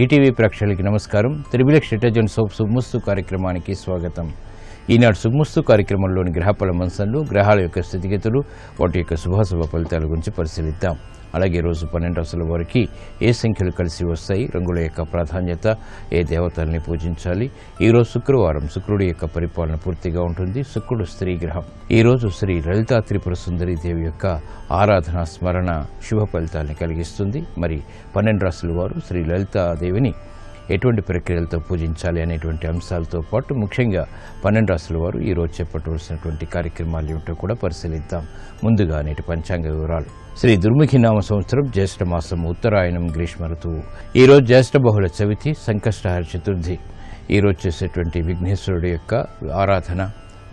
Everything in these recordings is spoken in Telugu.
ఈటీవీ ప్రేక్షకులకి నమస్కారం. త్రిబులెక్స్ డిటర్జెంట్ సోప్ శుభమస్తు కార్యక్రమానికి స్వాగతం. ఈనాడు శుభమస్తు కార్యక్రమంలోని గ్రహఫల మంచంలో గ్రహాల యొక్క స్థితిగతులు, వాటి యొక్క శుభాశుభ ఫలితాల గురించి పరిశీలిద్దాం. అలాగే రోజు 12 రాశుల వారికి ఏ సంఖ్యలు కలిసి వస్తాయి, రంగుల యొక్క ప్రాధాన్యత, ఏ దేవతల్ని పూజించాలి. ఈరోజు శుక్రవారం, శుక్రుడి యొక్క పరిపాలన పూర్తిగా ఉంటుంది. శుక్రుడు స్త్రీ గ్రహం. ఈరోజు శ్రీ లలితా త్రిపుర సుందరి దేవి యొక్క ఆరాధన స్మరణ శుభ ఫలితాన్ని కలిగిస్తుంది. మరి 12 రాశుల వారు శ్రీ లలితాదేవిని ఎటువంటి ప్రక్రియలతో పూజించాలి అనేటువంటి అంశాలతో పాటు ముఖ్యంగా 12 రాశుల వారు ఈరోజు చేపట్టవలసినటువంటి కార్యక్రమాలు ఏమిటో కూడా పరిశీలిద్దాం. ముందుగా నేటి పంచాంగ వివరాలు. శ్రీ దుర్ముఖి నామ సంవత్సరం జ్యేష్ఠ మాసం, ఉత్తరాయణం, గ్రీష్మ ఋతువు. ఈరోజు జ్యేష్ఠ బహుళ చవితి, సంకష్టహర చతుర్థి. ఈరోజు చేసేటువంటి విఘ్నేశ్వరుడి యొక్క ఆరాధన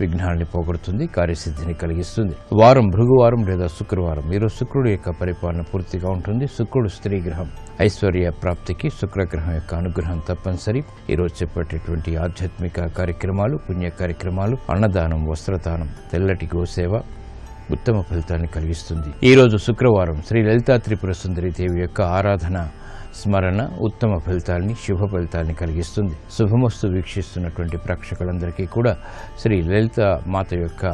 విఘ్నాన్ని పోగొడుతుంది, కార్యసిద్ధిని కలిగిస్తుంది. వారం భృగువారం లేదా శుక్రవారం. ఈరోజు శుక్రుడు యొక్క పరిపాలన పూర్తిగా ఉంటుంది. శుక్రుడు స్త్రీ గ్రహం. ఐశ్వర్య ప్రాప్తికి శుక్రగ్రహం యొక్క అనుగ్రహం తప్పనిసరి. ఈరోజు చెప్పేటటువంటి ఆధ్యాత్మిక కార్యక్రమాలు, పుణ్య కార్యక్రమాలు, అన్నదానం, వస్త్రదానం, తెల్లటి గోసేవ ఉత్తమ ఫలితాన్ని కలిగిస్తుంది. ఈరోజు శుక్రవారం శ్రీ లలితా త్రిపుర సుందరి దేవి యొక్క ఆరాధన స్మరణ ఉత్తమ ఫలితాన్ని, శుభ ఫలితాన్ని కలిగిస్తుంది. శుభమస్తు వీక్షిస్తున్నటువంటి ప్రేక్షకులందరికీ కూడా శ్రీ లలిత మాత యొక్క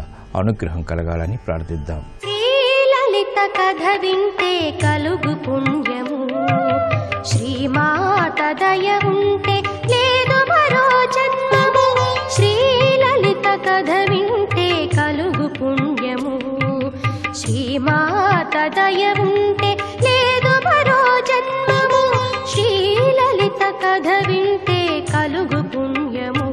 అనుగ్రహం కలగాలని ప్రార్థిద్దాం. శ్రీ లలిత కథ వింటే కలుగు పుణ్యము, శ్రీమాత దయ ఉంటే లేదు మరో జన్మము. శ్రీ లలిత కథ వింటే కలుగు పుణ్యము, శ్రీమాత దయ ఉంటే లేదు మరో జన్మము. శ్రీ లలిత కథ వింటే కలుగు పుణ్యము.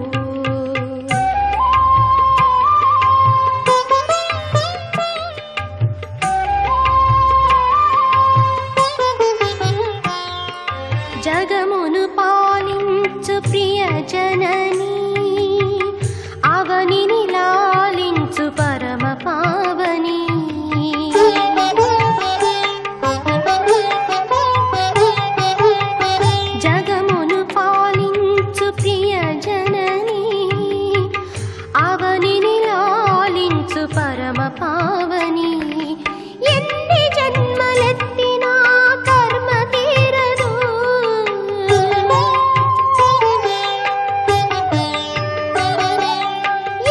జగమును పాలించు ప్రియ జననీ, అవనిని లాలించు పరమ పావని. జగమును పాలించు ప్రియ జననీ, అవనిని లాలించు పరమ పావని. ఎన్ని జన్మలెత్తినా కర్మ తీరదు,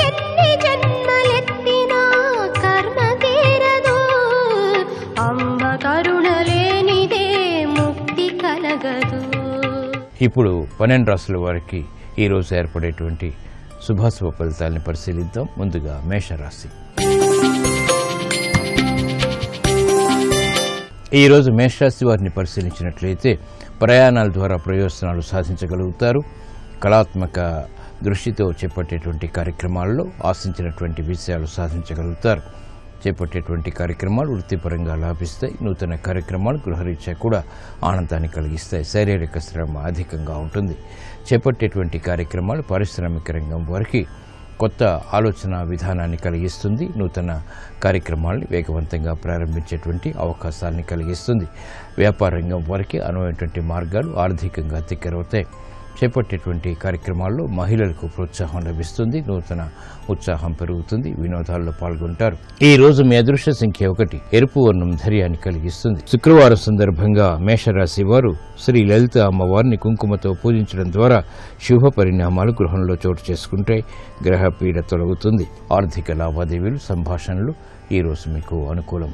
ఎన్ని జన్మలెత్తినా కర్మ తీరదు. అంబ కరుణ లేనిదే ముక్తి కలగదు. ఇప్పుడు 12 రాశుల వారికి ఈరోజు ఏర్పడేటువంటి శుభాశుభ ఫలితాలను పరిశీలిద్దాం. ముందుగా మేషరాశి. ఈరోజు మేషరాశి వారిని పరిశీలించినట్లయితే ప్రయాణాల ద్వారా ప్రయోజనాలు సాధించగలుగుతారు. కళాత్మక దృష్టితో చేపట్టేటువంటి కార్యక్రమాల్లో ఆశించినటువంటి విషయాలు సాధించగలుగుతారు. చేపట్టేటువంటి కార్యక్రమాలు వృత్తిపరంగా లాభిస్తాయి. నూతన కార్యక్రమాలు గృహరీత్యా కూడా ఆనందాన్ని కలిగిస్తాయి. శారీరక శ్రమ అధికంగా ఉంటుంది. చేపట్టేటువంటి కార్యక్రమాలు పారిశ్రామిక రంగం వారికి కొత్త ఆలోచన విధానాన్ని కలిగిస్తుంది. నూతన కార్యక్రమాలను వేగవంతంగా ప్రారంభించేటువంటి అవకాశాన్ని కలిగిస్తుంది. వ్యాపార రంగం వారికి అనువైనటువంటి మార్గాలు ఆర్థికంగా తిక్కరవుతాయి. చేపట్టేటువంటి కార్యక్రమాల్లో మహిళలకు ప్రోత్సాహం లభిస్తుంది. నూతన ఉత్సాహం పెరుగుతుంది. వినోదాల్లో పాల్గొంటారు. ఈ రోజు మీ అదృష్ట సంఖ్య 1. ఎరుపు వర్ణం ధైర్యాన్ని కలిగిస్తుంది. శుక్రవారం సందర్భంగా మేషరాశి వారు శ్రీ లలిత అమ్మవారిని కుంకుమతో పూజించడం ద్వారా శుభ పరిణామాలు గృహంలో చోటు చేసుకుంటాయి. గ్రహ పీడ తొలగుతుంది. ఆర్థిక లావాదేవీలు, సంభాషణలు ఈ రోజు మీకు అనుకూలం.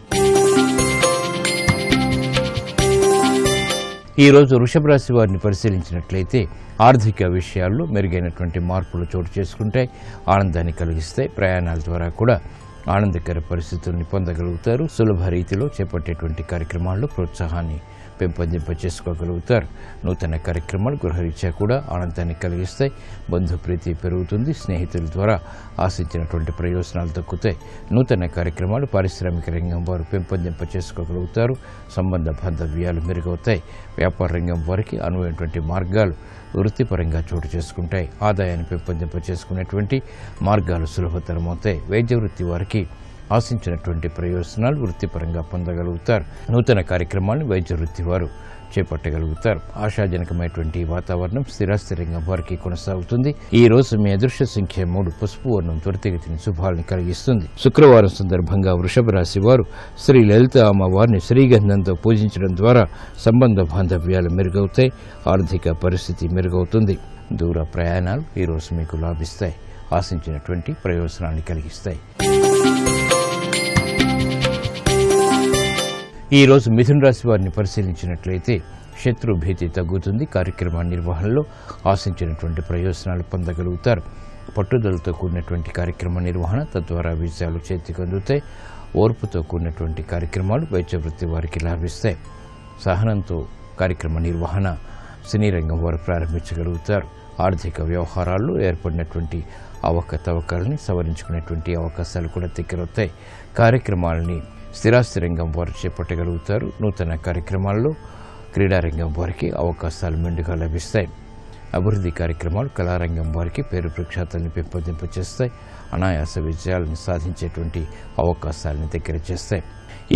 ఈ రోజు వృషభ రాశి వారిని పరిశీలించినట్లయితే ఆర్థిక విషయాల్లో మెరుగైనటువంటి మార్పులు చోటు చేసుకుంటాయి. ఆనందాన్ని కలిగిస్తాయి. ప్రయాణాల ద్వారా కూడా ఆనందకర పరిస్థితుల్ని పొందగలుగుతారు. సులభ రీతిలో చేపట్టేటువంటి కార్యక్రమాల్లో ప్రోత్సాహాన్ని పెంపొందింప చేసుకోగలుగుతారు. నూతన కార్యక్రమాలు గృహరీత్యా కూడా ఆనందాన్ని కలిగిస్తాయి. బంధుప్రీతి పెరుగుతుంది. స్నేహితుల ద్వారా ఆశించినటువంటి ప్రయోజనాలు దక్కుతాయి. నూతన కార్యక్రమాలు పారిశ్రామిక రంగం వారు పెంపొందింప చేసుకోగలుగుతారు. సంబంధ బాంధవ్యాలు మెరుగవుతాయి. వ్యాపార రంగం వారికి అనువైనటువంటి మార్గాలు వృత్తిపరంగా చోటు చేసుకుంటాయి. ఆదాయాన్ని పెంపొందింప చేసుకునేటువంటి మార్గాలు సులభతరమవుతాయి. వైద్య వృత్తి వారికి ఆశించినటువంటి ప్రయోజనాలు వృత్తిపరంగా పొందగలుగుతారు. నూతన కార్యక్రమాలను వైద్య వృత్తి వారు చేపట్టగలుగుతారు. ఆశాజనకమైనటువంటి వాతావరణం స్థిరాస్తి రంగం వారికి కొనసాగుతుంది. ఈ రోజు మీ అదృష్ట సంఖ్య 3. పసుపు వర్ణం త్వరితగతిని శుభాలను కలిగిస్తుంది. శుక్రవారం సందర్భంగా వృషభ రాశి వారు శ్రీ లలిత అమ్మవారిని శ్రీగంధంతో పూజించడం ద్వారా సంబంధ బాంధవ్యాలు మెరుగవుతాయి. ఆర్థిక పరిస్థితి మెరుగవుతుంది. దూర ప్రయాణాలు ఈ రోజు మీకు లాభిస్తాయి. ఆశించినటువంటి ప్రయోజనాన్ని కలిగిస్తాయి. ఈ రోజు మిథున రాశి వారిని పరిశీలించినట్లయితే శత్రు భీతి తగ్గుతుంది. కార్యక్రమ నిర్వహణలో ఆశించినటువంటి ప్రయోజనాలు పొందగలుగుతారు. పట్టుదలతో కూడినటువంటి కార్యక్రమ నిర్వహణ తద్వారా విజయాలు చేతికి అందుతాయి. ఓర్పుతో కూడినటువంటి కార్యక్రమాలు వైద్య వృత్తి వారికి లాభిస్తాయి. సహనంతో కార్యక్రమ నిర్వహణ సినీ రంగం వారు ప్రారంభించగలుగుతారు. ఆర్థిక వ్యవహారాల్లో ఏర్పడినటువంటి అవకతవకల్ని సవరించుకునేటువంటి అవకాశాలు కూడా దగ్గరవుతాయి. కార్యక్రమాలని స్థిరాస్తి రంగం వారు చేపట్టగలుగుతారు. నూతన కార్యక్రమాల్లో క్రీడారంగం వారికి అవకాశాలు మెండుగా లభిస్తాయి. అభివృద్ధి కార్యక్రమాలు కళారంగం వారికి పేరు ప్రఖ్యాతల్ని పెంపొందింపచేస్తాయి. అనాయాస విజయాలను సాధించేటువంటి అవకాశాలను దగ్గర చేస్తాయి.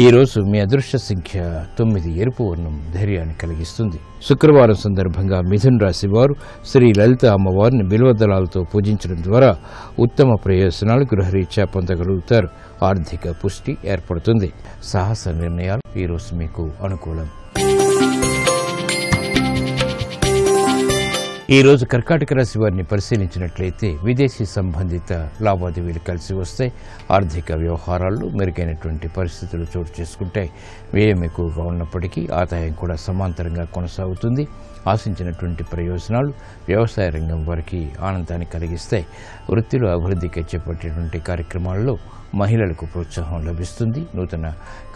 ఈ రోజు మీ అదృష్ట సంఖ్య 9. ఎరుపు వర్ణం ధైర్యాన్ని కలిగిస్తుంది. శుక్రవారం సందర్భంగా మిథున రాశి వారు శ్రీ లలిత అమ్మవారిని బిల్వదళాలతో పూజించడం ద్వారా ఉత్తమ ప్రయోజనాలు గృహరీత్యా పొందగలుగుతారు. ఆర్థిక పుష్టి ఏర్పడుతుంది. సాహస నిర్ణయాలు ఈ రోజు మీకు అనుకూలం. ఈ రోజు కర్కాటక రాశి వారిని పరిశీలించినట్లయితే విదేశీ సంబంధిత లావాదేవీలు కలిసి వస్తాయి. ఆర్థిక వ్యవహారాల్లో మెరుగైనటువంటి పరిస్థితులు చోటు చేసుకుంటాయి. వ్యయం ఎక్కువగా ఉన్నప్పటికీ ఆదాయం కూడా సమాంతరంగా కొనసాగుతుంది. ఆశించినటువంటి ప్రయోజనాలు వ్యవసాయ రంగం వారికి ఆనందాన్ని కలిగిస్తాయి. వృత్తిలో అభివృద్ధికి చేపట్టేటువంటి కార్యక్రమాల్లో మహిళలకు ప్రోత్సాహం లభిస్తుంది. నూతన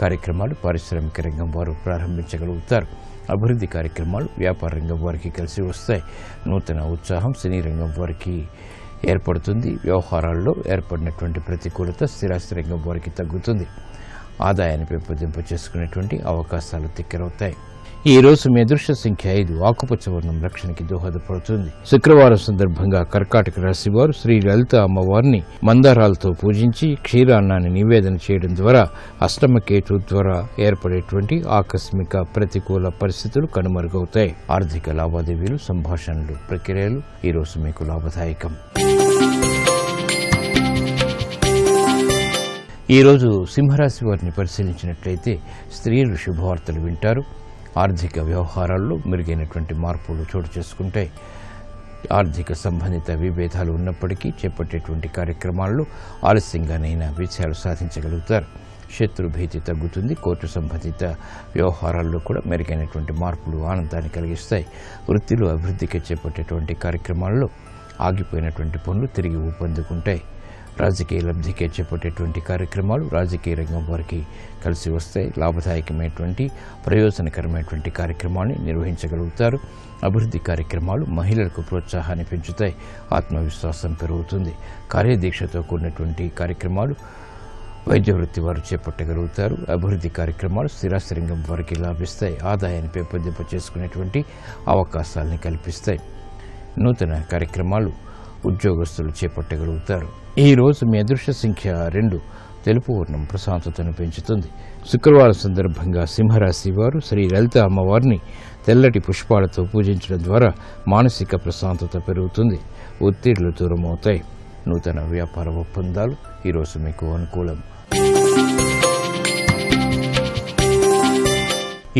కార్యక్రమాలు పారిశ్రామిక రంగం వారు ప్రారంభించగలుగుతారు. అభివృద్ధి కార్యక్రమాలు వ్యాపార రంగం వారికి కలిసి వస్తాయి. నూతన ఉత్సాహం సినీ రంగం వారికి ఏర్పడుతుంది. వ్యవహారాల్లో ఏర్పడినటువంటి ప్రతికూలత స్థిరాస్తి రంగం వారికి తగ్గుతుంది. ఆదాయాన్ని పెంపొందింప చేసుకునేటువంటి అవకాశాలు దగ్గరవుతాయి. ఈ రోజు మీ అదృష్ట సంఖ్య 5. ఆకుపచ్చ వర్ణం రక్షణకి దోహదపడుతుంది. శుక్రవారం సందర్భంగా కర్కాటక రాశి వారు శ్రీ లలిత అమ్మవారిని మందారాలతో పూజించి క్షీరాన్నాన్ని నివేదన చేయడం ద్వారా అష్టమకేతు ద్వారా ఏర్పడేటువంటి ఆకస్మిక ప్రతికూల పరిస్థితులు కనుమరుగవుతాయి. ఆర్థిక లావాదేవీలు, సంభాషణలు, ప్రక్రియలు ఈ రోజు మీకు లాభదాయకం. ఈ రోజు సింహరాశి వారిని పరిశీలించినట్లయితే స్త్రీలు శుభవార్తలు వింటారు. ఆర్థిక వ్యవహారాల్లో మెరుగైనటువంటి మార్పులు చోటు చేసుకుంటాయి. ఆర్థిక సంబంధిత విభేదాలు ఉన్నప్పటికీ చేపట్టేటువంటి కార్యక్రమాల్లో ఆలస్యంగానైనా విజయాలు సాధించగలుగుతారు. శత్రు భీతి తగ్గుతుంది. కోర్టు సంబంధిత వ్యవహారాల్లో కూడా మెరుగైనటువంటి మార్పులు ఆనందాన్ని కలిగిస్తాయి. వృత్తిలో అభివృద్ధికి చేపట్టేటువంటి కార్యక్రమాల్లో ఆగిపోయినటువంటి పనులు తిరిగి ఊపందుకుంటాయి. రాజకీయ లబ్ధికే చేపట్టేటువంటి కార్యక్రమాలు రాజకీయ రంగం వారికి కలిసి వస్తాయి. లాభదాయకమైనటువంటి ప్రయోజనకరమైనటువంటి కార్యక్రమాన్ని నిర్వహించగలుగుతారు. అభివృద్ధి కార్యక్రమాలు మహిళలకు ప్రోత్సాహాన్ని పెంచుతాయి. ఆత్మవిశ్వాసం పెరుగుతుంది. కార్యదీక్షతో కూడినటువంటి కార్యక్రమాలు వైద్య వృత్తి వారు చేపట్టగలుగుతారు. అభివృద్ధి కార్యక్రమాలు స్థిరాస్తి రంగం వారికి లాభిస్తాయి. ఆదాయాన్ని పెంపొందింప చేసుకునేటువంటి అవకాశాలని కల్పిస్తాయి. నూతన కార్యక్రమాలు ఉద్యోగస్తులు చేపట్టగలుగుతారు. ఈ రోజు మీ అదృష్ట సంఖ్య 2. తెలుపు వర్ణం ప్రశాంతతను పెంచుతుంది. శుక్రవారం సందర్భంగా సింహరాశి వారు శ్రీ లలిత అమ్మవారిని తెల్లటి పుష్పాలతో పూజించడం ద్వారా మానసిక ప్రశాంతత పెరుగుతుంది. ఒత్తిళ్లు దూరమవుతాయి. నూతన వ్యాపార ఒప్పందాలు ఈరోజు మీకు అనుకూలం.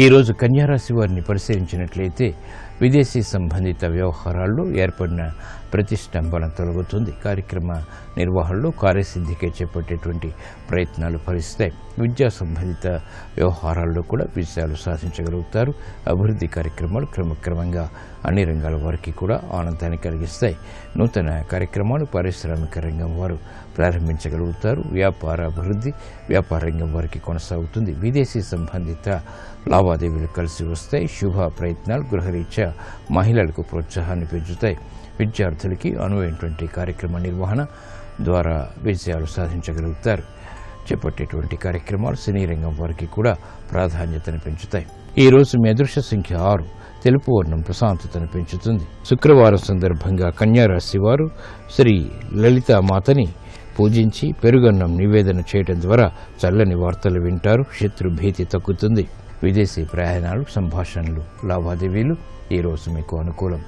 ఈ రోజు కన్యారాశి వారిని పరిశీలించినట్లయితే విదేశీ సంబంధిత వ్యవహారాల్లో ఏర్పడిన ప్రతిష్టంభన తొలగుతుంది. కార్యక్రమ నిర్వహణలో కార్యసిద్ధికే చేపట్టేటువంటి ప్రయత్నాలు ఫలిస్తాయి. విద్యా సంబంధిత వ్యవహారాల్లో కూడా విజయాలు సాధించగలుగుతారు. అభివృద్ధి కార్యక్రమాలు క్రమక్రమంగా అన్ని రంగాల వారికి కూడా ఆనందాన్ని కలిగిస్తాయి. నూతన కార్యక్రమాలు పారిశ్రామిక రంగం వారు ప్రారంభించగలుగుతారు. వ్యాపార అభివృద్ధి వ్యాపార రంగం వారికి కొనసాగుతుంది. విదేశీ సంబంధిత లావాదేవీలు కలిసి వస్తాయి. శుభ ప్రయత్నాలు గృహరీత్యా మహిళలకు ప్రోత్సాహాన్ని పెంచుతాయి. విద్యార్థులకి అనువైనటువంటి కార్యక్రమ నిర్వహణ ద్వారా విజయాలు సాధించగలుగుతారు. చేపట్టేటువంటి కార్యక్రమాలు సినీ రంగం వారికి కూడా ప్రాధాన్యతను పెంచుతాయి. ఈ రోజు మీ అదృష్ట సంఖ్య 6. తెలుపు వర్ణం ప్రశాంతతను పెంచుతుంది. శుక్రవారం సందర్భంగా కన్యారాశి వారు శ్రీ లలితా మాతని పూజించి పెరుగన్నం నివేదన చేయడం ద్వారా చల్లని వార్తలు వింటారు. శత్రు భీతి తగ్గుతుంది. విదేశీ ప్రయాణాలు, సంభాషణలు, లావాదేవీలు ఈరోజు మీకు అనుకూలం.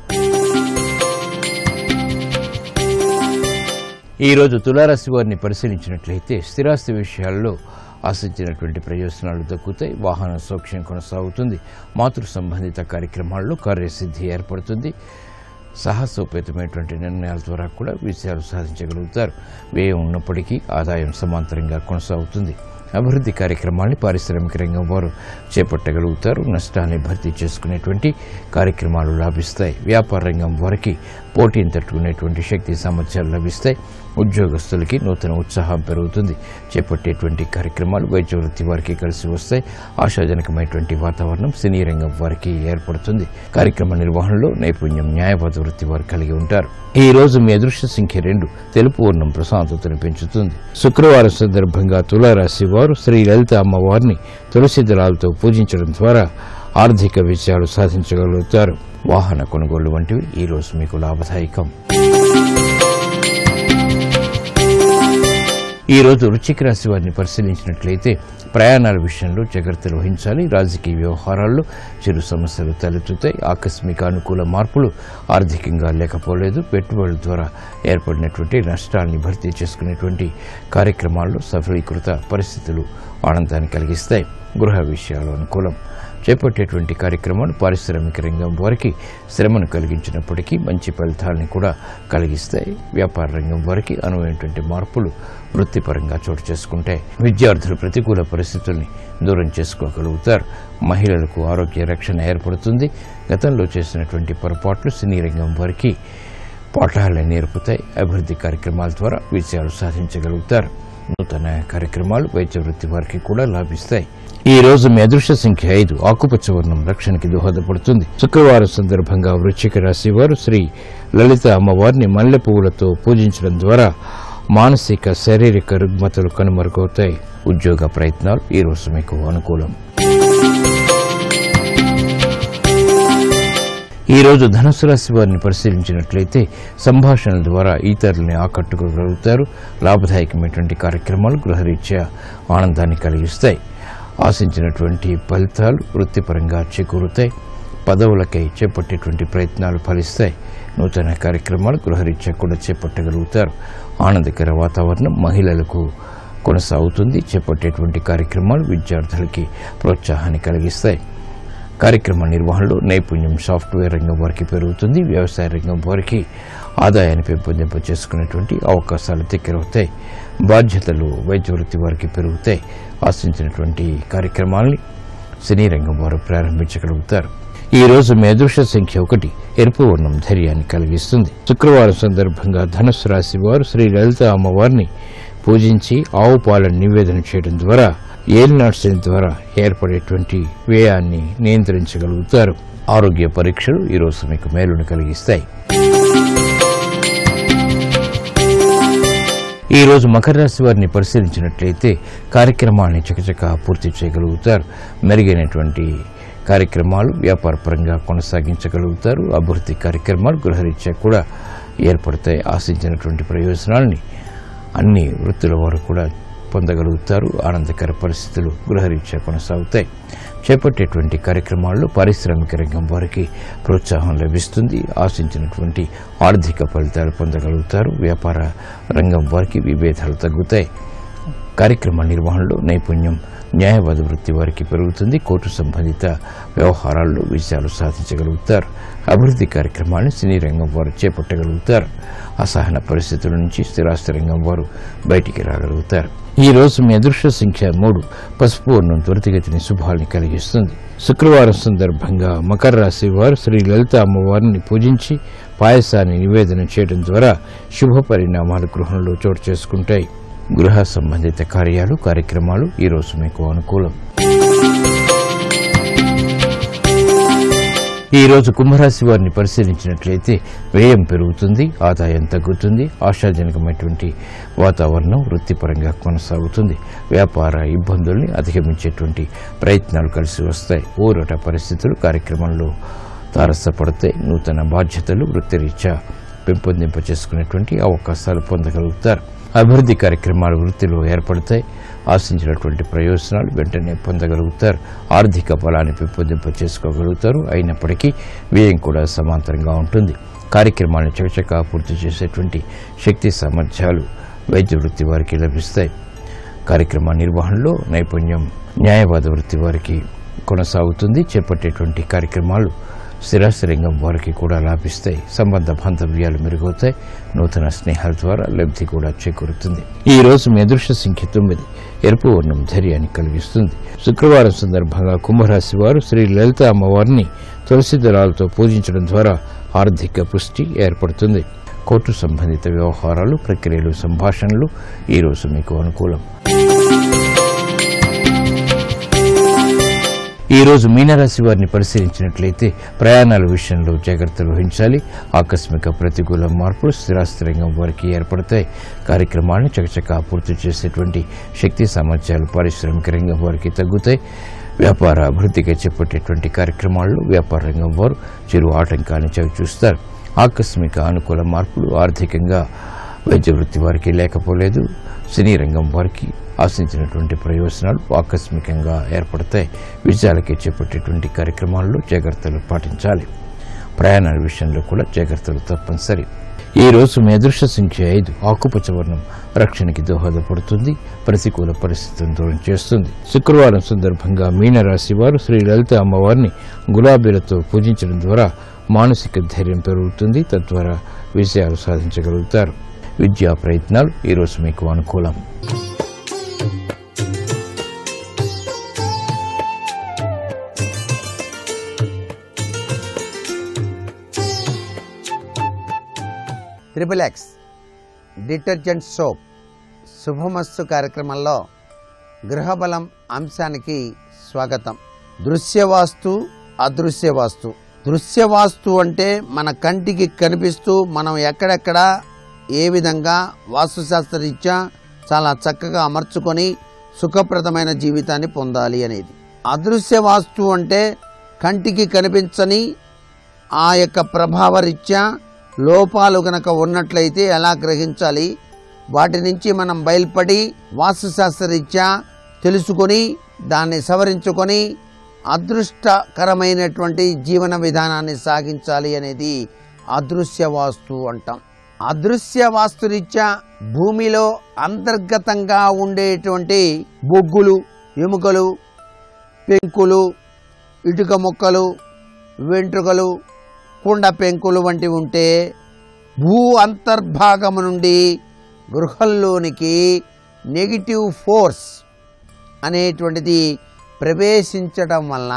ఈరోజు తులారాశి వారిని పరిశీలించినట్లయితే స్థిరాస్తి విషయాల్లో ఆశించినటువంటి ప్రయోజనాలు దక్కుతాయి. వాహన సౌఖ్యం కొనసాగుతుంది. మాతృ సంబంధిత కార్యక్రమాల్లో కార్యసిద్ధి ఏర్పడుతుంది. సాహసోపేతమైనటువంటి నిర్ణయాల ద్వారా కూడా విజయాలు సాధించగలుగుతారు. వ్యయం ఉన్నప్పటికీ ఆదాయం సమాంతరంగా కొనసాగుతుంది. అభివృద్ధి కార్యక్రమాన్ని పారిశ్రామిక రంగం వారు చేపట్టగలుగుతారు. నష్టాన్ని భర్తీ చేసుకునేటువంటి కార్యక్రమాలు లాభిస్తాయి. వ్యాపార రంగం వారికి పోటీని తట్టుకునేటువంటి శక్తి సామర్థ్యాలు లభిస్తాయి. ఉద్యోగస్తులకి నూతన ఉత్సాహం పెరుగుతుంది. చేపట్టేటువంటి కార్యక్రమాలు వైద్య వృత్తి వారికి కలిసి వస్తాయి. ఆశాజనకమైనటువంటి వాతావరణం సినీ రంగం వారికి ఏర్పడుతుంది. కార్యక్రమ నిర్వహణలో నైపుణ్యం న్యాయవాద వృత్తి వారు కలిగి ఉంటారు. ఈ రోజు మీ అదృష్ట సంఖ్య 2. తెలుపు వర్ణం ప్రశాంతతను పెంచుతుంది. శుక్రవారం సందర్భంగా తులారాశి వారు శ్రీ లలిత అమ్మవారిని తులసి దళాలతో పూజించడం ద్వారా ఆర్థిక విజయాలు సాధించగలుగుతారు. వాహన కొనుగోలు వంటివి ఈ రోజు మీకు లాభదాయకం. ఈ రోజు వృశ్చిక రాశి వారిని పరిశీలించినట్లయితే ప్రయాణాల విషయంలో జాగ్రత్తలు వహించాలి. రాజకీయ వ్యవహారాల్లో చిరు సమస్యలు తలెత్తుతాయి. ఆకస్మిక అనుకూల మార్పులు ఆర్థికంగా లేకపోలేదు. పెట్టుబడుల ద్వారా ఏర్పడినటువంటి నష్టాన్ని భర్తీ చేసుకునేటువంటి కార్యక్రమాల్లో సఫలీకృత పరిస్థితులు ఆనందాన్ని కలిగిస్తాయి. గృహ విషయాలు అనుకూలం. చేపట్టేటువంటి కార్యక్రమాలు పారిశ్రామిక రంగం వారికి శ్రమను కలిగించినప్పటికీ మంచి ఫలితాలను కూడా కలిగిస్తాయి. వ్యాపార రంగం వారికి అనువైనటువంటి మార్పులు వృత్తిపరంగా చోటు చేసుకుంటాయి. విద్యార్థులు ప్రతికూల పరిస్థితుల్ని దూరం చేసుకోగలుగుతారు. మహిళలకు ఆరోగ్య రక్షణ ఏర్పడుతుంది. గతంలో చేసినటువంటి పొరపాట్లు సినీ రంగం వారికి పాఠాలను నేర్పుతాయి. అభివృద్ధి కార్యక్రమాల ద్వారా విజయాలు సాధించగలుగుతారు. నూతన కార్యక్రమాలు వైద్య వృత్తి వారికి కూడా లాభిస్తాయి. ఈ రోజు మీ అదృష్ట సంఖ్య 5. ఆకుపచ్చ వర్ణం రక్షణకి దోహదపడుతుంది. శుక్రవారం సందర్భంగా వృశ్చిక రాశి వారు శ్రీ లలిత అమ్మవారిని మల్లె పువ్వులతో పూజించడం ద్వారా మానసిక శారీరక రుగ్మతలు కనుమరుగవుతాయి. ఉద్యోగ ప్రయత్నాలు ఈ రోజు మీకు అనుకూలం. ఈ రోజు ధనుసు రాశి వారిని పరిశీలించినట్లయితే సంభాషణల ద్వారా ఇతరులని ఆకట్టుకోగలుగుతారు. లాభదాయకమైనటువంటి కార్యక్రమాలు గృహరీత్యా ఆనందాన్ని కలిగిస్తాయి. ఆశించినటువంటి ఫలితాలు వృత్తిపరంగా చేకూరుతాయి. పదవులకై చేపట్టేటువంటి ప్రయత్నాలు ఫలిస్తాయి. నూతన కార్యక్రమాలు గృహరీత్యా కూడా చేపట్టగలుగుతారు. ఆనందకర వాతావరణం మహిళలకు కొనసాగుతుంది. చేపట్టేటువంటి కార్యక్రమాలు విద్యార్థులకి ప్రోత్సాహాన్ని కలిగిస్తాయి. కార్యక్రమ నిర్వహణలో నైపుణ్యం సాఫ్ట్వేర్ రంగం వారికి పెరుగుతుంది. వ్యవసాయ రంగం వారికి ఆదాయాన్ని పెంపొందింప చేసుకునేటువంటి అవకాశాలు దగ్గరవుతాయి. బాధ్యతలు వైద్య వృత్తి వారికి పెరుగుతాయి. ఆశించినటువంటి కార్యక్రమాల్ని సినీ రంగం వారు ప్రారంభించగలుగుతారు. ఈ రోజు మీ అదృష్ట సంఖ్య 1. ఎరుపు వర్ణం ధైర్యాన్ని కలిగిస్తుంది. శుక్రవారం సందర్భంగా ధనుస్సు రాశి వారు శ్రీ లలిత అమ్మవారిని పూజించి ఆవు పాలను నివేదన చేయడం ద్వారా ఏలినాటి శని ద్వారా ఏర్పడేటువంటి వ్యయాన్ని నియంత్రించగలుగుతారు. ఆరోగ్య పరీక్షలు ఈ రోజు మీకు మేలును కలిగిస్తాయి. ఈ రోజు మకర రాశి వారిని పరిశీలించినట్లయితే కార్యక్రమాన్ని చకచకా పూర్తి చేయగలుగుతారు. మెరుగైనటువంటి కార్యక్రమాలు వ్యాపార పరంగా కొనసాగించగలుగుతారు. అభివృద్ధి కార్యక్రమాలు గృహరీత్యా కూడా ఏర్పడతాయి. ఆశించినటువంటి ప్రయోజనాలని అన్ని వృత్తుల వారు కూడా పొందగలుగుతారు. ఆనందకర పరిస్థితులు గృహరీత్యా కొనసాగుతాయి. చేపట్టేటువంటి కార్యక్రమాల్లో పారిశ్రామిక రంగం వారికి ప్రోత్సాహం లభిస్తుంది. ఆశించినటువంటి ఆర్థిక ఫలితాలు పొందగలుగుతారు. వ్యాపార రంగం వారికి విభేదాలు తగ్గుతాయి. కార్యక్రమ నిర్వహణలో నైపుణ్యం న్యాయవాద వృత్తి వారికి పెరుగుతుంది. కోర్టు సంబంధిత వ్యవహారాల్లో విజయాలు సాధించగలుగుతారు. అభివృద్ధి కార్యక్రమాన్ని సినీ రంగం వారు చేపట్టగలుగుతారు. అసహన పరిస్థితుల నుంచి స్థిరాస్తి రంగం వారు బయటికి రాగలుగుతారు. ఈ రోజు మీ అదృష్ట సంఖ్య 3. పసుపు వర్ణం త్వరితగతిని శుభాల్ని కలిగిస్తుంది. శుక్రవారం సందర్భంగా మకర రాశి వారు శ్రీ లలిత అమ్మవారిని పూజించి పాయసాన్ని నివేదన చేయడం ద్వారా శుభ పరిణామాలు గృహంలో చోటు చేసుకుంటాయి. గృహ సంబంధిత కార్యక్రమాలు ఈ రోజు మీకు అనుకూలం. ఈ రోజు కుంభరాశి వారిని పరిశీలించినట్లయితే వ్యయం పెరుగుతుంది. ఆదాయం తగ్గుతుంది. ఆశాజనకమైనటువంటి వాతావరణం వృత్తిపరంగా కొనసాగుతుంది. వ్యాపార ఇబ్బందుల్ని అధిగమించేటువంటి ప్రయత్నాలు కలిసి వస్తాయి. ఊరట పరిస్థితులు కార్యక్రమంలో తారసపడతాయి. నూతన బాధ్యతలు వృత్తిరీత్యా పెంపొందింప చేసుకునేటువంటి అవకాశాలు పొందగలుగుతారు. అభివృద్ధి కార్యక్రమాలు వృత్తిలో ఏర్పడతాయి. ఆశించినటువంటి ప్రయోజనాలు వెంటనే పొందగలుగుతారు. ఆర్థిక బలాన్ని పెంపొందింప చేసుకోగలుగుతారు. అయినప్పటికీ వ్యయం కూడా సమాంతరంగా ఉంటుంది. కార్యక్రమాలను చకచకా పూర్తి చేసేటువంటి శక్తి సామర్థ్యాలు వైద్య వృత్తి వారికి లభిస్తాయి. కార్యక్రమ నిర్వహణలో నైపుణ్యం న్యాయవాద వృత్తి వారికి కొనసాగుతుంది. చేపట్టేటువంటి కార్యక్రమాలు స్థిరాస్తి రంగం వారికి కూడా లాభిస్తాయి. సంబంధ బాంధవ్యాలు మెరుగవుతాయి. నూతన స్నేహాల ద్వారా లబ్ధి కూడా చేకూరుతుంది. ఈ రోజు మీ అదృష్ట సంఖ్య 9. ఎరుపు వర్ణం ధైర్యాన్ని కలిగిస్తుంది. శుక్రవారం సందర్భంగా కుంభరాశి వారు శ్రీ లలిత అమ్మవారిని తులసి దళాలతో పూజించడం ద్వారా ఆర్థిక పుష్టి ఏర్పడుతుంది. కోర్టు సంబంధిత వ్యవహారాలు, ప్రక్రియలు, సంభాషణలు ఈరోజు మీకు అనుకూలం. ఈరోజు మీనరాశి వారిని పరిశీలించినట్లయితే ప్రయాణాల విషయంలో జాగ్రత్తలు వహించాలి. ఆకస్మిక ప్రతికూల మార్పులు స్థిరాస్తి రంగం వారికి ఏర్పడతాయి. కార్యక్రమాలను చకచకా పూర్తి చేసేటువంటి శక్తి సామర్థ్యాలు పారిశ్రామిక రంగం వారికి తగ్గుతాయి. వ్యాపార అభివృద్ధిగా చేపట్టేటువంటి కార్యక్రమాల్లో వ్యాపార రంగం వారు చిరు ఆటంకాన్ని చవిచూస్తారు. ఆకస్మిక అనుకూల మార్పులు ఆర్థికంగా వైద్య వృత్తి వారికి లేకపోలేదు. సినీ రంగం వారికి ఆశించినటువంటి ప్రయోజనాలు ఆకస్మికంగా ఏర్పడతాయి. విజయాలకి చేపట్టేటువంటి కార్యక్రమాల్లో జాగ్రత్తలు పాటించాలి. ప్రయాణాల విషయంలో కూడా జాగ్రత్తలు తప్పనిసరి. ఈ రోజు మీ అదృష్ట సంఖ్య 5. ఆకుపచ్చ వర్ణం రక్షణకి దోహదపడుతుంది. ప్రతికూల పరిస్థితులను దూరం చేస్తుంది. శుక్రవారం సందర్భంగా మీనరాశి వారు శ్రీ లలిత అమ్మవారిని గులాబీలతో పూజించడం ద్వారా మానసిక ధైర్యం పెరుగుతుంది. తద్వారా విజయాలు సాధించగలుగుతారు. విద్యా ప్రయత్నాలు ఈరోజు మీకు అనుకూలం. XXX డిటర్జెంట్ సోప్ శుభమస్తు కార్యక్రమంలో గృహబలం అంశానికి స్వాగతం. దృశ్యవాస్తు, అదృశ్యవాస్తు. దృశ్యవాస్తు అంటే మన కంటికి కనిపిస్తూ మనం ఎక్కడెక్కడ ఏ విధంగా వాస్తుశాస్త్రరీత్యా చాలా చక్కగా అమర్చుకొని సుఖప్రదమైన జీవితాన్ని పొందాలి అనేది. అదృశ్యవాస్తు అంటే కంటికి కనిపించని ఆ యొక్క ప్రభావరీత్యా లోపాలు గనక ఉన్నట్లయితే ఎలా గ్రహించాలి, వాటి నుంచి మనం బయలుపడి వాస్తుశాస్త్రరీత్యా తెలుసుకొని దాన్ని సవరించుకొని అదృష్టకరమైనటువంటి జీవన విధానాన్ని సాగించాలి అనేది అదృశ్య వాస్తు అంటాం. అదృశ్య వాస్తురీత్యా భూమిలో అంతర్గతంగా ఉండేటువంటి బొగ్గులు, ఎముకలు, పెంకులు, ఇటుక ముక్కలు, వెంట్రుకలు, కుండ పెంకులు వంటివి ఉంటే భూ అంతర్భాగము నుండి గృహంలోనికి నెగిటివ్ ఫోర్స్ అనేటువంటిది ప్రవేశించడం వలన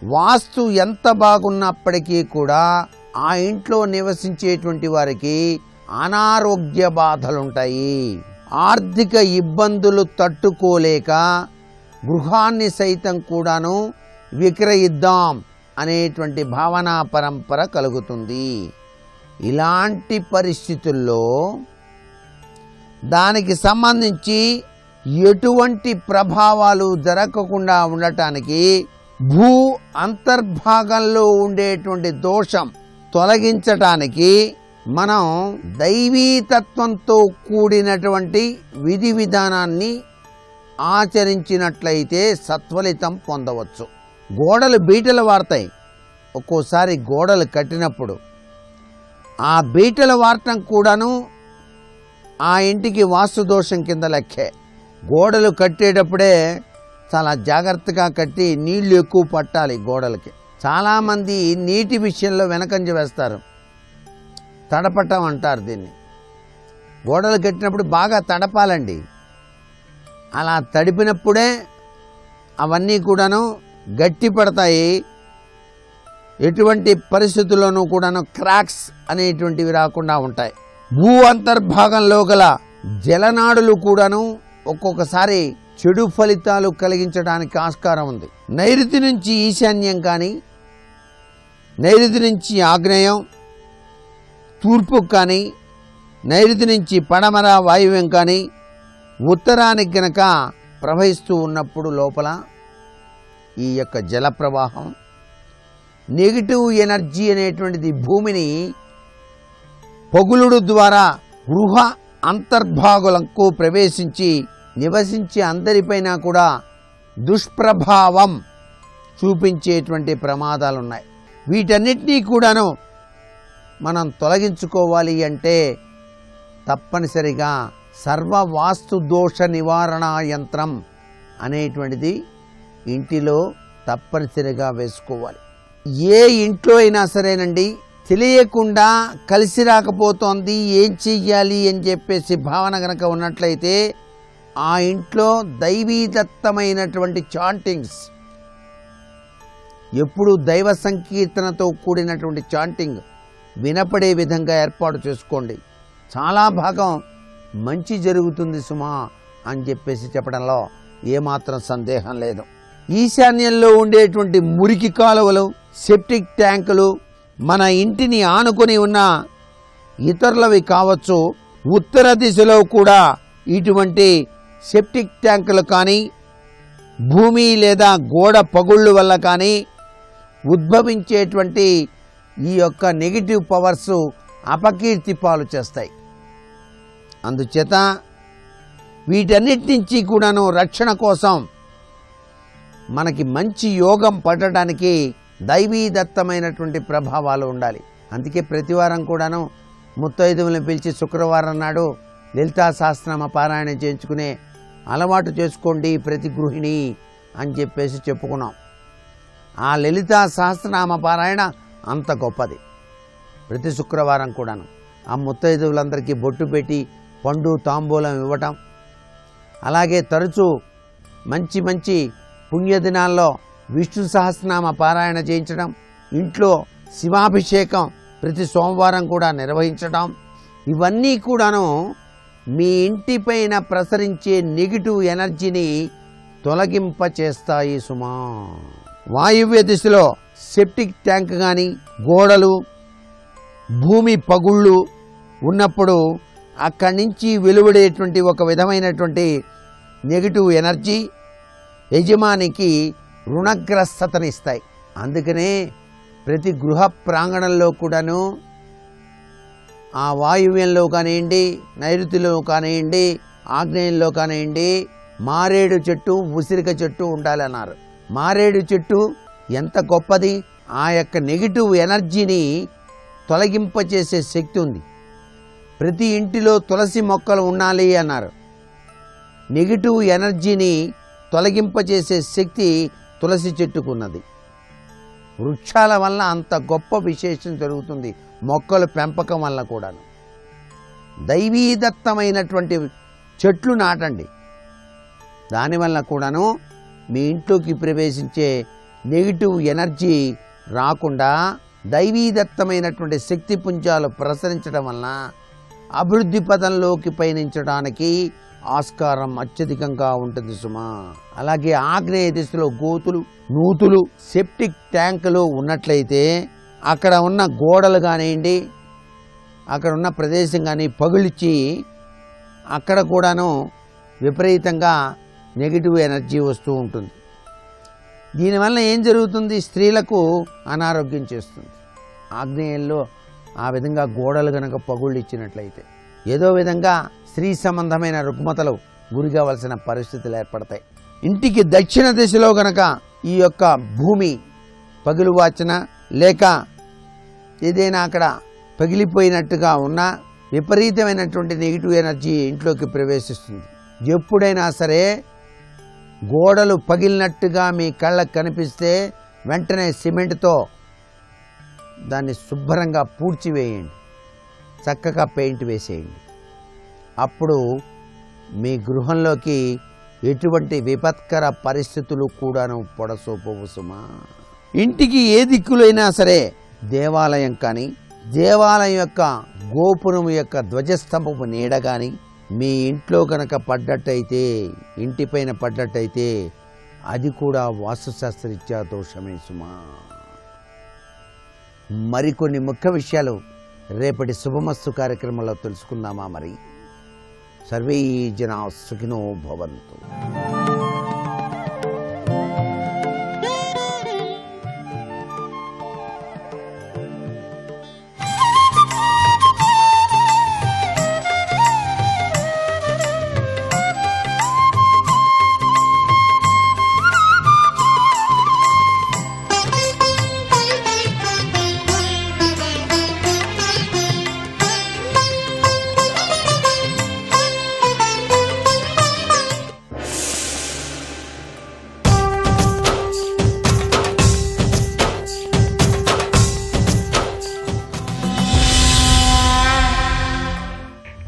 వాస్తు ఎంత బాగున్నప్పటికీ కూడా ఆ ఇంట్లో నివసించేటువంటి వారికి అనారోగ్య బాధలుంటాయి. ఆర్థిక ఇబ్బందులు తట్టుకోలేక గృహాన్ని సైతం కూడాను విక్రయిద్దాం అనేటువంటి భావనా పరంపర కలుగుతుంది. ఇలాంటి పరిస్థితుల్లో దానికి సంబంధించి ఎటువంటి ప్రభావాలు జరగకుండా ఉండటానికి భూ అంతర్భాగంలో ఉండేటువంటి దోషం తొలగించటానికి మనం దైవీతత్వంతో కూడినటువంటి విధి విధానాన్ని ఆచరించినట్లయితే సత్ఫలితం పొందవచ్చు. గోడలు బీటలు వాడతాయి. ఒక్కోసారి గోడలు కట్టినప్పుడు ఆ బీటలు వాడటం కూడాను ఆ ఇంటికి వాస్తు దోషం కింద లెక్కే. గోడలు కట్టేటప్పుడే చాలా జాగ్రత్తగా కట్టి నీళ్లు ఎక్కువ పట్టాలి గోడలకి. చాలామంది నీటి విషయంలో వెనకంజ వేస్తారు, తడపటం అంటారు దీన్ని. గోడలు కట్టినప్పుడు బాగా తడపాలండి. అలా తడిపినప్పుడే అవన్నీ కూడాను గట్టి పడతాయి. ఎటువంటి పరిస్థితుల్లోనూ కూడాను క్రాక్స్ అనేటువంటివి రాకుండా ఉంటాయి. భూ అంతర్భాగంలో గల జలనాడులు కూడాను ఒక్కొక్కసారి చెడు ఫలితాలు కలిగించడానికి ఆస్కారం ఉంది. నైరుతి నుంచి ఈశాన్యం కానీ, నైరుతి నుంచి ఆగ్నేయం, తూర్పు కానీ, నైరుతి నుంచి పడమర వాయువ్యం కానీ ఉత్తరానికి గనక ప్రవహిస్తూ ఉన్నప్పుడు లోపల ఈ యొక్క జల ప్రవాహం నెగిటివ్ ఎనర్జీ అనేటువంటిది భూమిని పగులుడు ద్వారా గృహ అంతర్భాగులకు ప్రవేశించి నివసించి అందరిపైన కూడా దుష్ప్రభావం చూపించేటువంటి ప్రమాదాలు ఉన్నాయి. వీటన్నిటినీ కూడాను మనం తొలగించుకోవాలి అంటే తప్పనిసరిగా సర్వవాస్తు దోష నివారణ యంత్రం అనేటువంటిది ఇంటిలో తప్పనిసరిగా వేసుకోవాలి. ఏ ఇంట్లో అయినా సరేనండి, తెలియకుండా కలిసి రాకపోతోంది, ఏం చెయ్యాలి అని చెప్పేసి భావన కనుక ఉన్నట్లయితే ఆ ఇంట్లో దైవీదత్తమైనటువంటి చాంటింగ్స్, ఎప్పుడు దైవ సంకీర్తనతో కూడినటువంటి చాంటింగ్ వినపడే విధంగా ఏర్పాటు చేసుకోండి. చాలా భాగం మంచి జరుగుతుంది సుమా అని చెప్పేసి చెప్పడంలో ఏమాత్రం సందేహం లేదు. ఈశాన్యంలో ఉండేటువంటి మురికి కాలువలు, సెప్టిక్ ట్యాంకులు, మన ఇంటిని ఆనుకొని ఉన్న ఇతరులవి కావచ్చు, ఉత్తర దిశలో కూడా ఇటువంటి సెప్టిక్ ట్యాంకులు కానీ భూమి లేదా గోడ పగుళ్ళు వల్ల కానీ ఉద్భవించేటువంటి ఈ యొక్క నెగిటివ్ పవర్స్ అపకీర్తి పాలు చేస్తాయి. అందుచేత వీటన్నిటి నుంచి కూడాను రక్షణ కోసం మనకి మంచి యోగం పడటానికి దైవీదత్తమైనటువంటి ప్రభావాలు ఉండాలి. అందుకే ప్రతివారం కూడాను ముత్తైదువులను పిలిచి శుక్రవారం నాడు లలితా సహస్రనామ పారాయణ చేయించుకునే అలవాటు చేసుకోండి ప్రతి గృహిణి అని చెప్పేసి చెప్పుకున్నాం. ఆ లలితా సహస్రనామ పారాయణ అంత గొప్పది. ప్రతి శుక్రవారం కూడాను ఆ ముత్తైదువులందరికీ బొట్టు పెట్టి పండు తాంబూలం ఇవ్వటం, అలాగే తరచూ మంచి మంచి పుణ్యదినాల్లో విష్ణు సహస్రనామ పారాయణ చేయించడం, ఇంట్లో శివాభిషేకం ప్రతి సోమవారం కూడా నిర్వహించడం, ఇవన్నీ కూడాను మీ ఇంటిపైన ప్రసరించే నెగిటివ్ ఎనర్జీని తొలగింపచేస్తాయి సుమా. వాయువ్య దిశలో సెప్టిక్ ట్యాంక్ కానీ గోడలు, భూమి పగుళ్ళు ఉన్నప్పుడు అక్కడి నుంచి వెలువడేటువంటి ఒక విధమైనటువంటి నెగిటివ్ ఎనర్జీ యజమానికి రుణగ్రస్తతనిస్తాయి. అందుకనే ప్రతి గృహ ప్రాంగణంలో కూడాను ఆ వాయువ్యంలో కానివ్వండి, నైరుతిలో కానివ్వండి, ఆగ్నేయంలో కానివ్వండి మారేడు చెట్టు, ఉసిరిక చెట్టు ఉండాలన్నారు. మారేడు చెట్టు ఎంత గొప్పది! ఆ యొక్క నెగిటివ్ ఎనర్జీని తొలగింపచేసే శక్తి ఉంది. ప్రతి ఇంటిలో తులసి మొక్కలు ఉండాలి అన్నారు. నెగిటివ్ ఎనర్జీని తొలగింపచేసే శక్తి తులసి చెట్టుకున్నది. వృక్షాల వల్ల అంత గొప్ప విశేషం జరుగుతుంది. మొక్కల పెంపకం వల్ల కూడాను దైవీదత్తమైనటువంటి చెట్లు నాటండి. దానివల్ల కూడాను మీ ఇంట్లోకి ప్రవేశించే నెగిటివ్ ఎనర్జీ రాకుండా దైవీదత్తమైనటువంటి శక్తి పుంజాలు ప్రసరించడం వలన అభివృద్ధి పదంలోకి పయనించడానికి ఆస్కారం అత్యధికంగా ఉంటుంది సుమా. అలాగే ఆగ్నేయ దిశలో గోతులు, నూతులు, సెప్టిక్ ట్యాంకులు ఉన్నట్లయితే అక్కడ ఉన్న గోడలు కానివ్వండి, అక్కడ ఉన్న ప్రదేశం కానీ పగిలిచ్చి అక్కడ కూడాను విపరీతంగా నెగిటివ్ ఎనర్జీ వస్తూ ఉంటుంది. దీనివల్ల ఏం జరుగుతుంది? స్త్రీలకు అనారోగ్యం చేస్తుంది. ఆగ్నేయంలో ఆ విధంగా గోడలు కనుక పగుళ్ళు ఇచ్చినట్లయితే ఏదో విధంగా స్త్రీ సంబంధమైన రుగ్మతలు గురి కావలసిన పరిస్థితులు ఏర్పడతాయి. ఇంటికి దక్షిణ దిశలో గనక ఈ యొక్క భూమి పగిలివాచన లేక ఏదైనా అక్కడ పగిలిపోయినట్టుగా ఉన్న విపరీతమైనటువంటి నెగిటివ్ ఎనర్జీ ఇంట్లోకి ప్రవేశిస్తుంది. ఎప్పుడైనా సరే గోడలు పగిలినట్టుగా మీ కళ్ళకు కనిపిస్తే వెంటనే సిమెంట్తో దాన్ని శుభ్రంగా పూడ్చివేయండి, చక్కగా పెయింట్ వేసేయండి. అప్పుడు మీ గృహంలోకి ఎటువంటి విపత్కర పరిస్థితులు కూడాను పొడసోపోవు సుమా. ఇంటికి ఏ దిక్కులైనా సరే దేవాలయం కానీ, దేవాలయం యొక్క గోపురం యొక్క ధ్వజస్తంభపు నీడ కానీ మీ ఇంట్లో కనుక పడ్డట్టయితే, ఇంటిపైన పడ్డట్టయితే అది కూడా వాస్తుశాస్త్రరీత్యా దోషమే సుమా. మరికొన్ని ముఖ్య విషయాలు రేపటి శుభమస్తు కార్యక్రమంలో తెలుసుకుందామా? మరి సర్వే జనా సుఖినో భవంతు.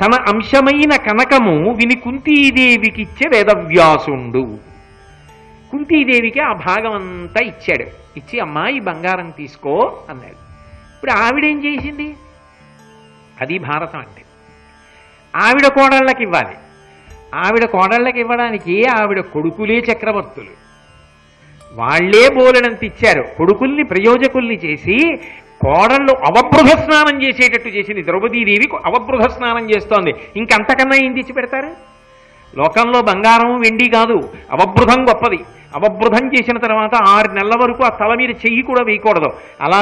తన అంశమైన కనకము విని కుంతీదేవికిచ్చే వేదవ్యాసుండు. కుంతీదేవికి ఆ భాగం అంతా ఇచ్చాడు. ఇచ్చి అమ్మా ఈ బంగారం తీసుకో అన్నాడు. ఇప్పుడు ఆవిడేం చేసింది? అది భారతం అంటే. ఆవిడ కోడళ్ళకి ఇవ్వాలి. ఆవిడ కోడళ్ళకి ఇవ్వడానికి ఆవిడ కొడుకులే చక్రవర్తులు. వాళ్లే బోలెడంత ఇచ్చారు. కొడుకుల్ని ప్రయోజకుల్ని చేసి కోడళ్ళు అవబృధ స్నానం చేసేటట్టు చేసింది. ద్రౌపదీదేవి అవబృధ స్నానం చేస్తోంది. ఇంకంతకన్నా ఏం తెచ్చి పెడతారు? లోకంలో బంగారం వెండి కాదు, అవబృధం గొప్పది. అవబృధం చేసిన తర్వాత 6 నెలల వరకు ఆ తల మీద చెయ్యి కూడా వేయకూడదు. అలా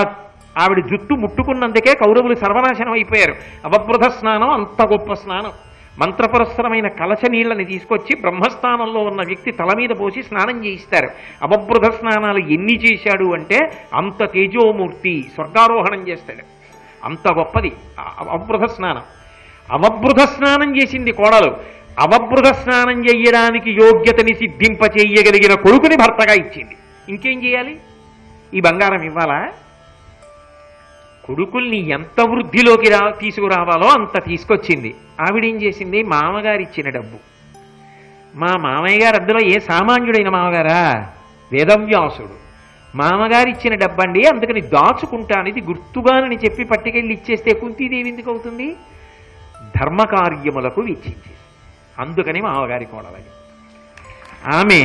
ఆవిడ జుట్టు ముట్టుకున్నందుకే కౌరవులు సర్వనాశనం అయిపోయారు. అవబృధ స్నానం అంత గొప్ప స్నానం. మంత్రపురస్సరమైన కలశ నీళ్లని తీసుకొచ్చి బ్రహ్మస్థానంలో ఉన్న వ్యక్తి తల మీద పోసి స్నానం చేయిస్తారు. అవబృధ స్నానాలు ఎన్ని చేశాడు అంటే అంత తేజోమూర్తి, స్వర్గారోహణం చేస్తాడు. అంత గొప్పది అవబృధ స్నానం. అవబృధ స్నానం చేసింది కోడలు. అవబృధ స్నానం చెయ్యడానికి యోగ్యతని సిద్ధింపచేయగలిగిన కొడుకుని భర్తగా ఇచ్చింది. ఇంకేం చేయాలి? ఈ బంగారం ఇవ్వాలా? కొడుకుల్ని ఎంత వృద్ధిలోకి తీసుకురావాలో అంత తీసుకొచ్చింది. ఆవిడేం చేసింది? మామగారు ఇచ్చిన డబ్బు. మా మామయ్య గారు అందులో ఏ సామాన్యుడైన మామగారా? వేదవ్యాసుడు. మామగారు ఇచ్చిన డబ్బండి, అందుకని దాచుకుంటాను, ఇది గుర్తుగానని చెప్పి పట్టుకెళ్ళి ఇచ్చేస్తే కుంతీదేవి ఎందుకు అవుతుంది? ధర్మకార్యములకు వెచ్చించేసి. అందుకని మామగారి కోడలది. ఆమె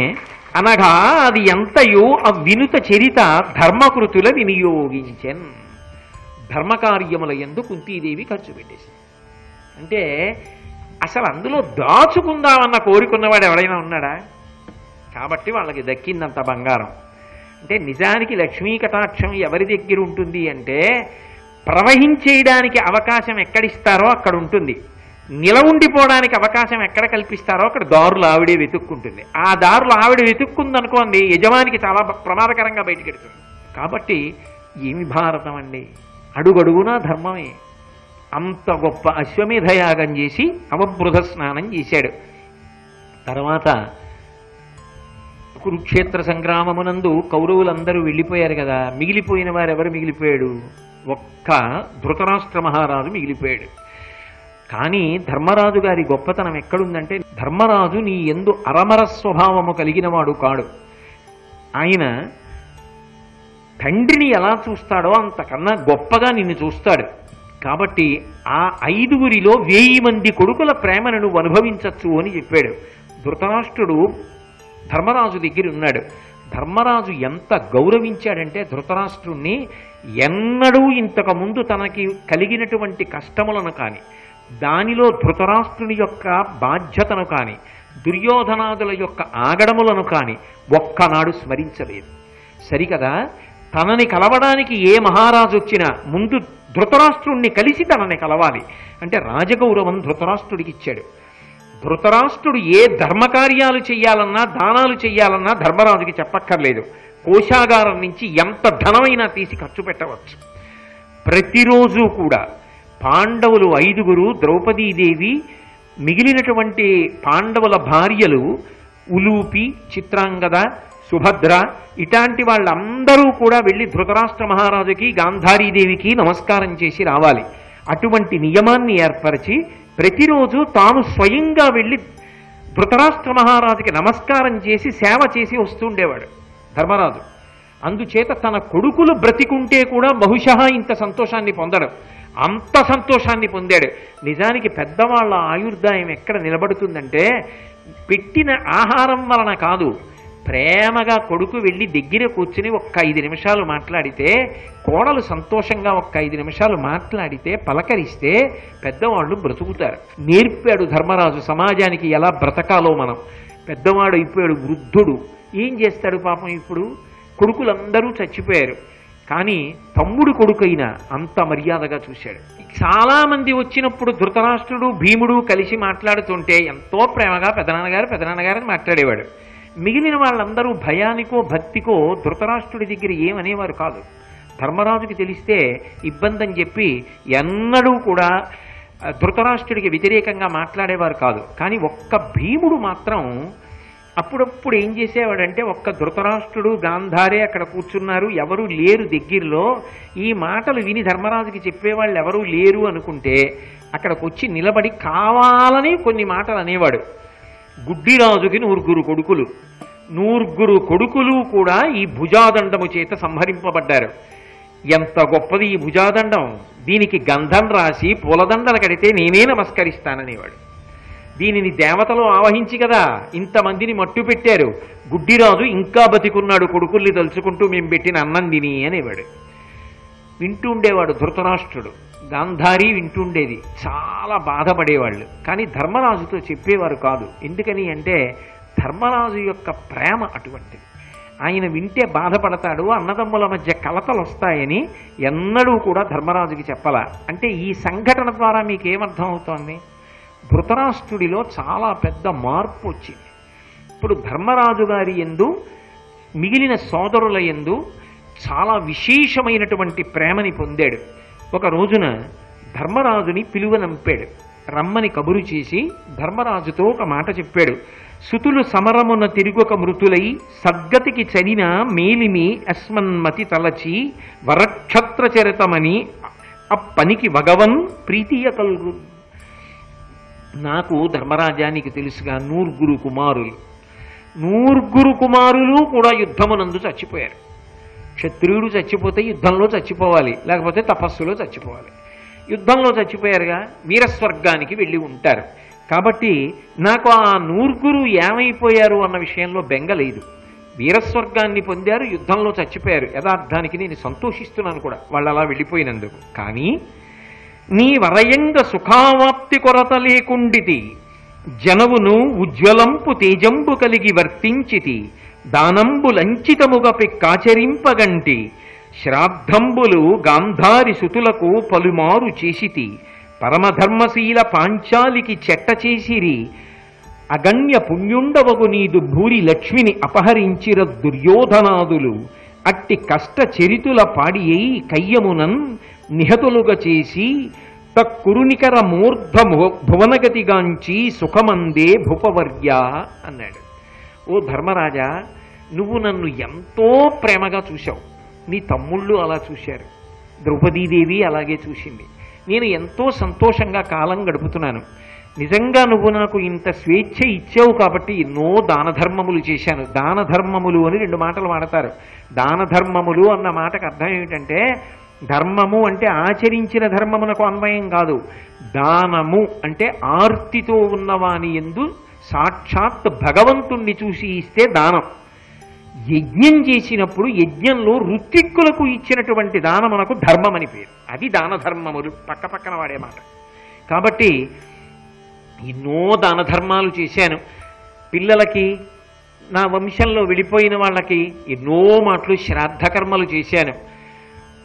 అనగా అది ఎంతయో ఆ వినుత చరిత ధర్మకృతుల వినియోగించెన్. ధర్మకార్యముల యందు కుంతీదేవి ఖర్చు పెట్టేసింది. అంటే అసలు అందులో దాచుకుందామన్న కోరికున్నవాడు ఎవడైనా ఉన్నాడా? కాబట్టి వాళ్ళకి దక్కిందంత బంగారం. అంటే నిజానికి లక్ష్మీ కటాక్షం ఎవరి దగ్గర ఉంటుంది అంటే ప్రవహించేయడానికి అవకాశం ఎక్కడిస్తారో అక్కడ ఉంటుంది, నిలవుండిపోవడానికి అవకాశం ఎక్కడ కల్పిస్తారో అక్కడ దారులు ఆవిడే వెతుక్కుంటుంది. ఆ దారులు ఆవిడ వెతుక్కుందనుకోండి యజమానికి చాలా ప్రమాదకరంగా బయటకెడుతుంది. కాబట్టి ఏమి భారతం అండి, అడుగడుగునా ధర్మమే. అంత గొప్ప అశ్వమేధయాగం చేసి అవబృధ స్నానం చేశాడు. తర్వాత కురుక్షేత్ర సంగ్రామమునందు కౌరవులందరూ వెళ్ళిపోయారు కదా, మిగిలిపోయిన వారు ఎవరు మిగిలిపోయాడు? ఒక్క ధృతరాష్ట్ర మహారాజు మిగిలిపోయాడు. కానీ ధర్మరాజు గారి గొప్పతనం ఎక్కడుందంటే, ధర్మరాజు నీ యందు అరమర స్వభావము కలిగిన వాడు కాడు. ఆయన తండ్రిని ఎలా చూస్తాడో అంతకన్నా గొప్పగా నిన్ను చూస్తాడు. కాబట్టి ఆ 5గురిలో 1000 మంది కొడుకుల ప్రేమను నువ్వు అనుభవించచ్చు అని చెప్పాడు. ధృతరాష్ట్రుడు ధర్మరాజు దగ్గర ఉన్నాడు. ధర్మరాజు ఎంత గౌరవించాడంటే ధృతరాష్ట్రుణ్ణి ఎన్నడూ ఇంతకు ముందు తనకి కలిగినటువంటి కష్టములను కానీ, దానిలో ధృతరాష్ట్రుని యొక్క బాధ్యతను కానీ, దుర్యోధనాదుల యొక్క ఆగడములను కానీ ఒక్కనాడు స్మరించలేదు. సరికదా, తనని కలవడానికి ఏ మహారాజు వచ్చినా ముందు ధృతరాష్ట్రుణ్ణి కలిసి తనని కలవాలి అంటే రాజగౌరవం ధృతరాష్ట్రుడికి ఇచ్చాడు. ధృతరాష్ట్రుడు ఏ ధర్మకార్యాలు చెయ్యాలన్నా, దానాలు చెయ్యాలన్నా ధర్మరాజుకి చెప్పక్కర్లేదు. కోశాగారం నుంచి ఎంత ధనమైనా తీసి ఖర్చు పెట్టవచ్చు. ప్రతిరోజు కూడా పాండవులు 5గురు, ద్రౌపదీదేవి, మిగిలినటువంటి పాండవుల భార్యలు ఉలూపి, చిత్రాంగద, సుభద్ర, ఇలాంటి వాళ్ళందరూ కూడా వెళ్ళి ధృతరాష్ట్ర మహారాజుకి, గాంధారీదేవికి నమస్కారం చేసి రావాలి. అటువంటి నియమాన్ని ఏర్పరిచి ప్రతిరోజు తాను స్వయంగా వెళ్ళి ధృతరాష్ట్ర మహారాజుకి నమస్కారం చేసి సేవ చేసి వస్తుండేవాడు ధర్మరాజు. అందుచేత తన కొడుకులు బ్రతికుంటే కూడా బహుశా ఇంత సంతోషాన్ని పొందడం, అంత సంతోషాన్ని పొందాడు. నిజానికి పెద్దవాళ్ళ ఆయుర్దాయం ఎక్కడ నిలబడుతుందంటే పెట్టిన ఆహారం వలన కాదు, ప్రేమగా కొడుకు వెళ్ళి దగ్గర కూర్చుని ఒక్క 5 నిమిషాలు మాట్లాడితే, కోడలు సంతోషంగా ఒక్క 5 నిమిషాలు మాట్లాడితే, పలకరిస్తే పెద్దవాళ్ళు బ్రతుకుతారు. నేర్పాడు ధర్మరాజు సమాజానికి ఎలా బ్రతకాలో. మనం పెద్దవాడు అయిపోయాడు, వృద్ధుడు, ఏం చేస్తాడు పాపం. ఇప్పుడు కొడుకులందరూ చచ్చిపోయారు, కానీ తమ్ముడు కొడుకైనా అంత మర్యాదగా చూశాడు. చాలామంది వచ్చినప్పుడు ధృతరాష్ట్రుడు, భీముడు కలిసి మాట్లాడుతుంటే ఎంతో ప్రేమగా పెదనాన్నగారు అని మాట్లాడేవాడు. మిగిలిన వాళ్ళందరూ భయానికో భక్తికో ధృతరాష్ట్రుడి దగ్గర ఏమనేవారు కాదు. ధర్మరాజుకి తెలిస్తే ఇబ్బంది అని చెప్పి ఎన్నడూ కూడా ధృతరాష్ట్రుడికి వ్యతిరేకంగా మాట్లాడేవారు కాదు. కానీ ఒక్క భీముడు మాత్రం అప్పుడప్పుడు ఏం చేసేవాడంటే ఒక్క ధృతరాష్ట్రుడు గాంధారే అక్కడ కూర్చున్నారు, ఎవరూ లేరు దగ్గరలో, ఈ మాటలు విని ధర్మరాజుకి చెప్పేవాళ్ళు ఎవరూ లేరు అనుకుంటే అక్కడికి వచ్చి నిలబడి కావాలని కొన్ని మాటలు అనేవాడు. గుడ్డిరాజుకి 9 కొడుకులు, 9 కొడుకులు కూడా ఈ భుజాదండము చేత సంహరింపబడ్డారు. ఎంత గొప్పది ఈ భుజాదండం, దీనికి గంధం రాసి పూలదండలు కడితే నేనే నమస్కరిస్తాననేవాడు. దీనిని దేవతలు ఆవహించి కదా ఇంతమందిని మట్టు పెట్టారు, గుడ్డిరాజు ఇంకా బతికున్నాడు కొడుకుల్ని తలుచుకుంటూ మేము పెట్టిన అన్నం తిని అనేవాడు. వింటూ ఉండేవాడు ధృతరాష్ట్రుడు, గాంధారి వింటుండేది, చాలా బాధపడేవాళ్ళు. కానీ ధర్మరాజుతో చెప్పేవారు కాదు. ఎందుకని అంటే ధర్మరాజు యొక్క ప్రేమ అటువంటిది. ఆయన వింటే బాధపడతాడు, అన్నదమ్ముల మధ్య కలతలు వస్తాయని ఎన్నడూ కూడా ధర్మరాజుకి చెప్పలా. అంటే ఈ సంఘటన ద్వారా మీకేమర్థం అవుతోంది? ధృతరాష్ట్రుడిలో చాలా పెద్ద మార్పు వచ్చింది. ఇప్పుడు ధర్మరాజు గారి యందు మిగిలిన సోదరుల యందు చాలా విశేషమైనటువంటి ప్రేమని పొందాడు. ఒక రోజున ధర్మరాజుని పిలువనంపాడు, రమ్మని కబురు చేసి ధర్మరాజుతో ఒక మాట చెప్పాడు. సుతులు సమరమున తిరుగొక మృతులై సద్గతికి చరిన మేలిమి అస్మన్మతి తలచి వరక్షత్ర చరితమని అప్పనికి వగవన్ ప్రీతియ కలుగు. నాకు ధర్మరాజా నీకు తెలుసుగా 9 కుమారులు, 9 కుమారులు కూడా యుద్ధమునందు చచ్చిపోయారు. క్షత్రియుడు చచ్చిపోతే యుద్ధంలో చచ్చిపోవాలి, లేకపోతే తపస్సులో చచ్చిపోవాలి. యుద్ధంలో చచ్చిపోయారుగా, వీరస్వర్గానికి వెళ్ళి ఉంటారు. కాబట్టి నాకు ఆ 9 ఏమైపోయారు అన్న విషయంలో బెంగ లేదు. వీరస్వర్గాన్ని పొందారు, యుద్ధంలో చచ్చిపోయారు. యథార్థానికి నేను సంతోషిస్తున్నాను కూడా వాళ్ళు అలా వెళ్ళిపోయినందుకు. కానీ నీ వరయంగ సుఖావాప్తి కొరత లేకుండితి, జనవును ఉజ్వలంపు తేజంబు కలిగి వర్తించితి, దానంబులంచితముగపి కాచరింపగంటి, శ్రాద్ధంబులు గాంధారి సుతులకు పలుమారు చేసితి, పరమధర్మశీల పాంచాలికి చెట్ట చేసిరి, అగణ్య పుణ్యుండవగు నీదు భూరి లక్ష్మిని అపహరించిర దుర్యోధనాదులు, అట్టి కష్ట చరితుల పాడి అయి కయ్యమునన్ నిహతులుగా చేసి తక్కురునికర మూర్ధ భువనగతిగాంచి సుఖమందే భూపవర్య అన్నాడు. ఓ ధర్మరాజా, నువ్వు నన్ను ఎంతో ప్రేమగా చూశావు, నీ తమ్ముళ్ళు అలా చూశారు, ద్రౌపదీదేవి అలాగే చూసింది, నేను ఎంతో సంతోషంగా కాలం గడుపుతున్నాను. నిజంగా నువ్వు నాకు ఇంత స్వేచ్ఛ ఇచ్చావు కాబట్టి ఎన్నో దాన ధర్మములు చేశాను. దాన ధర్మములు అని 2 మాటలు వాడతారు. దాన ధర్మములు అన్న మాటకు అర్థం ఏమిటంటే ధర్మము అంటే ఆచరించిన ధర్మమునకు అన్వయం కాదు. దానము అంటే ఆర్తితో ఉన్నవాని యందు సాక్షాత్ భగవంతుణ్ణి చూసి ఇస్తే దానం. యజ్ఞం చేసినప్పుడు యజ్ఞంలో ఋత్విక్కులకు ఇచ్చినటువంటి దానమునకు ధర్మం అని పేరు. అది దాన ధర్మములు పక్క పక్కన వాడే మాట. కాబట్టి ఎన్నో దాన ధర్మాలు చేశాను. పిల్లలకి, నా వంశంలో వెళ్ళిపోయిన వాళ్ళకి ఎన్నో మాటలు శ్రాద్ధ కర్మలు చేశాను.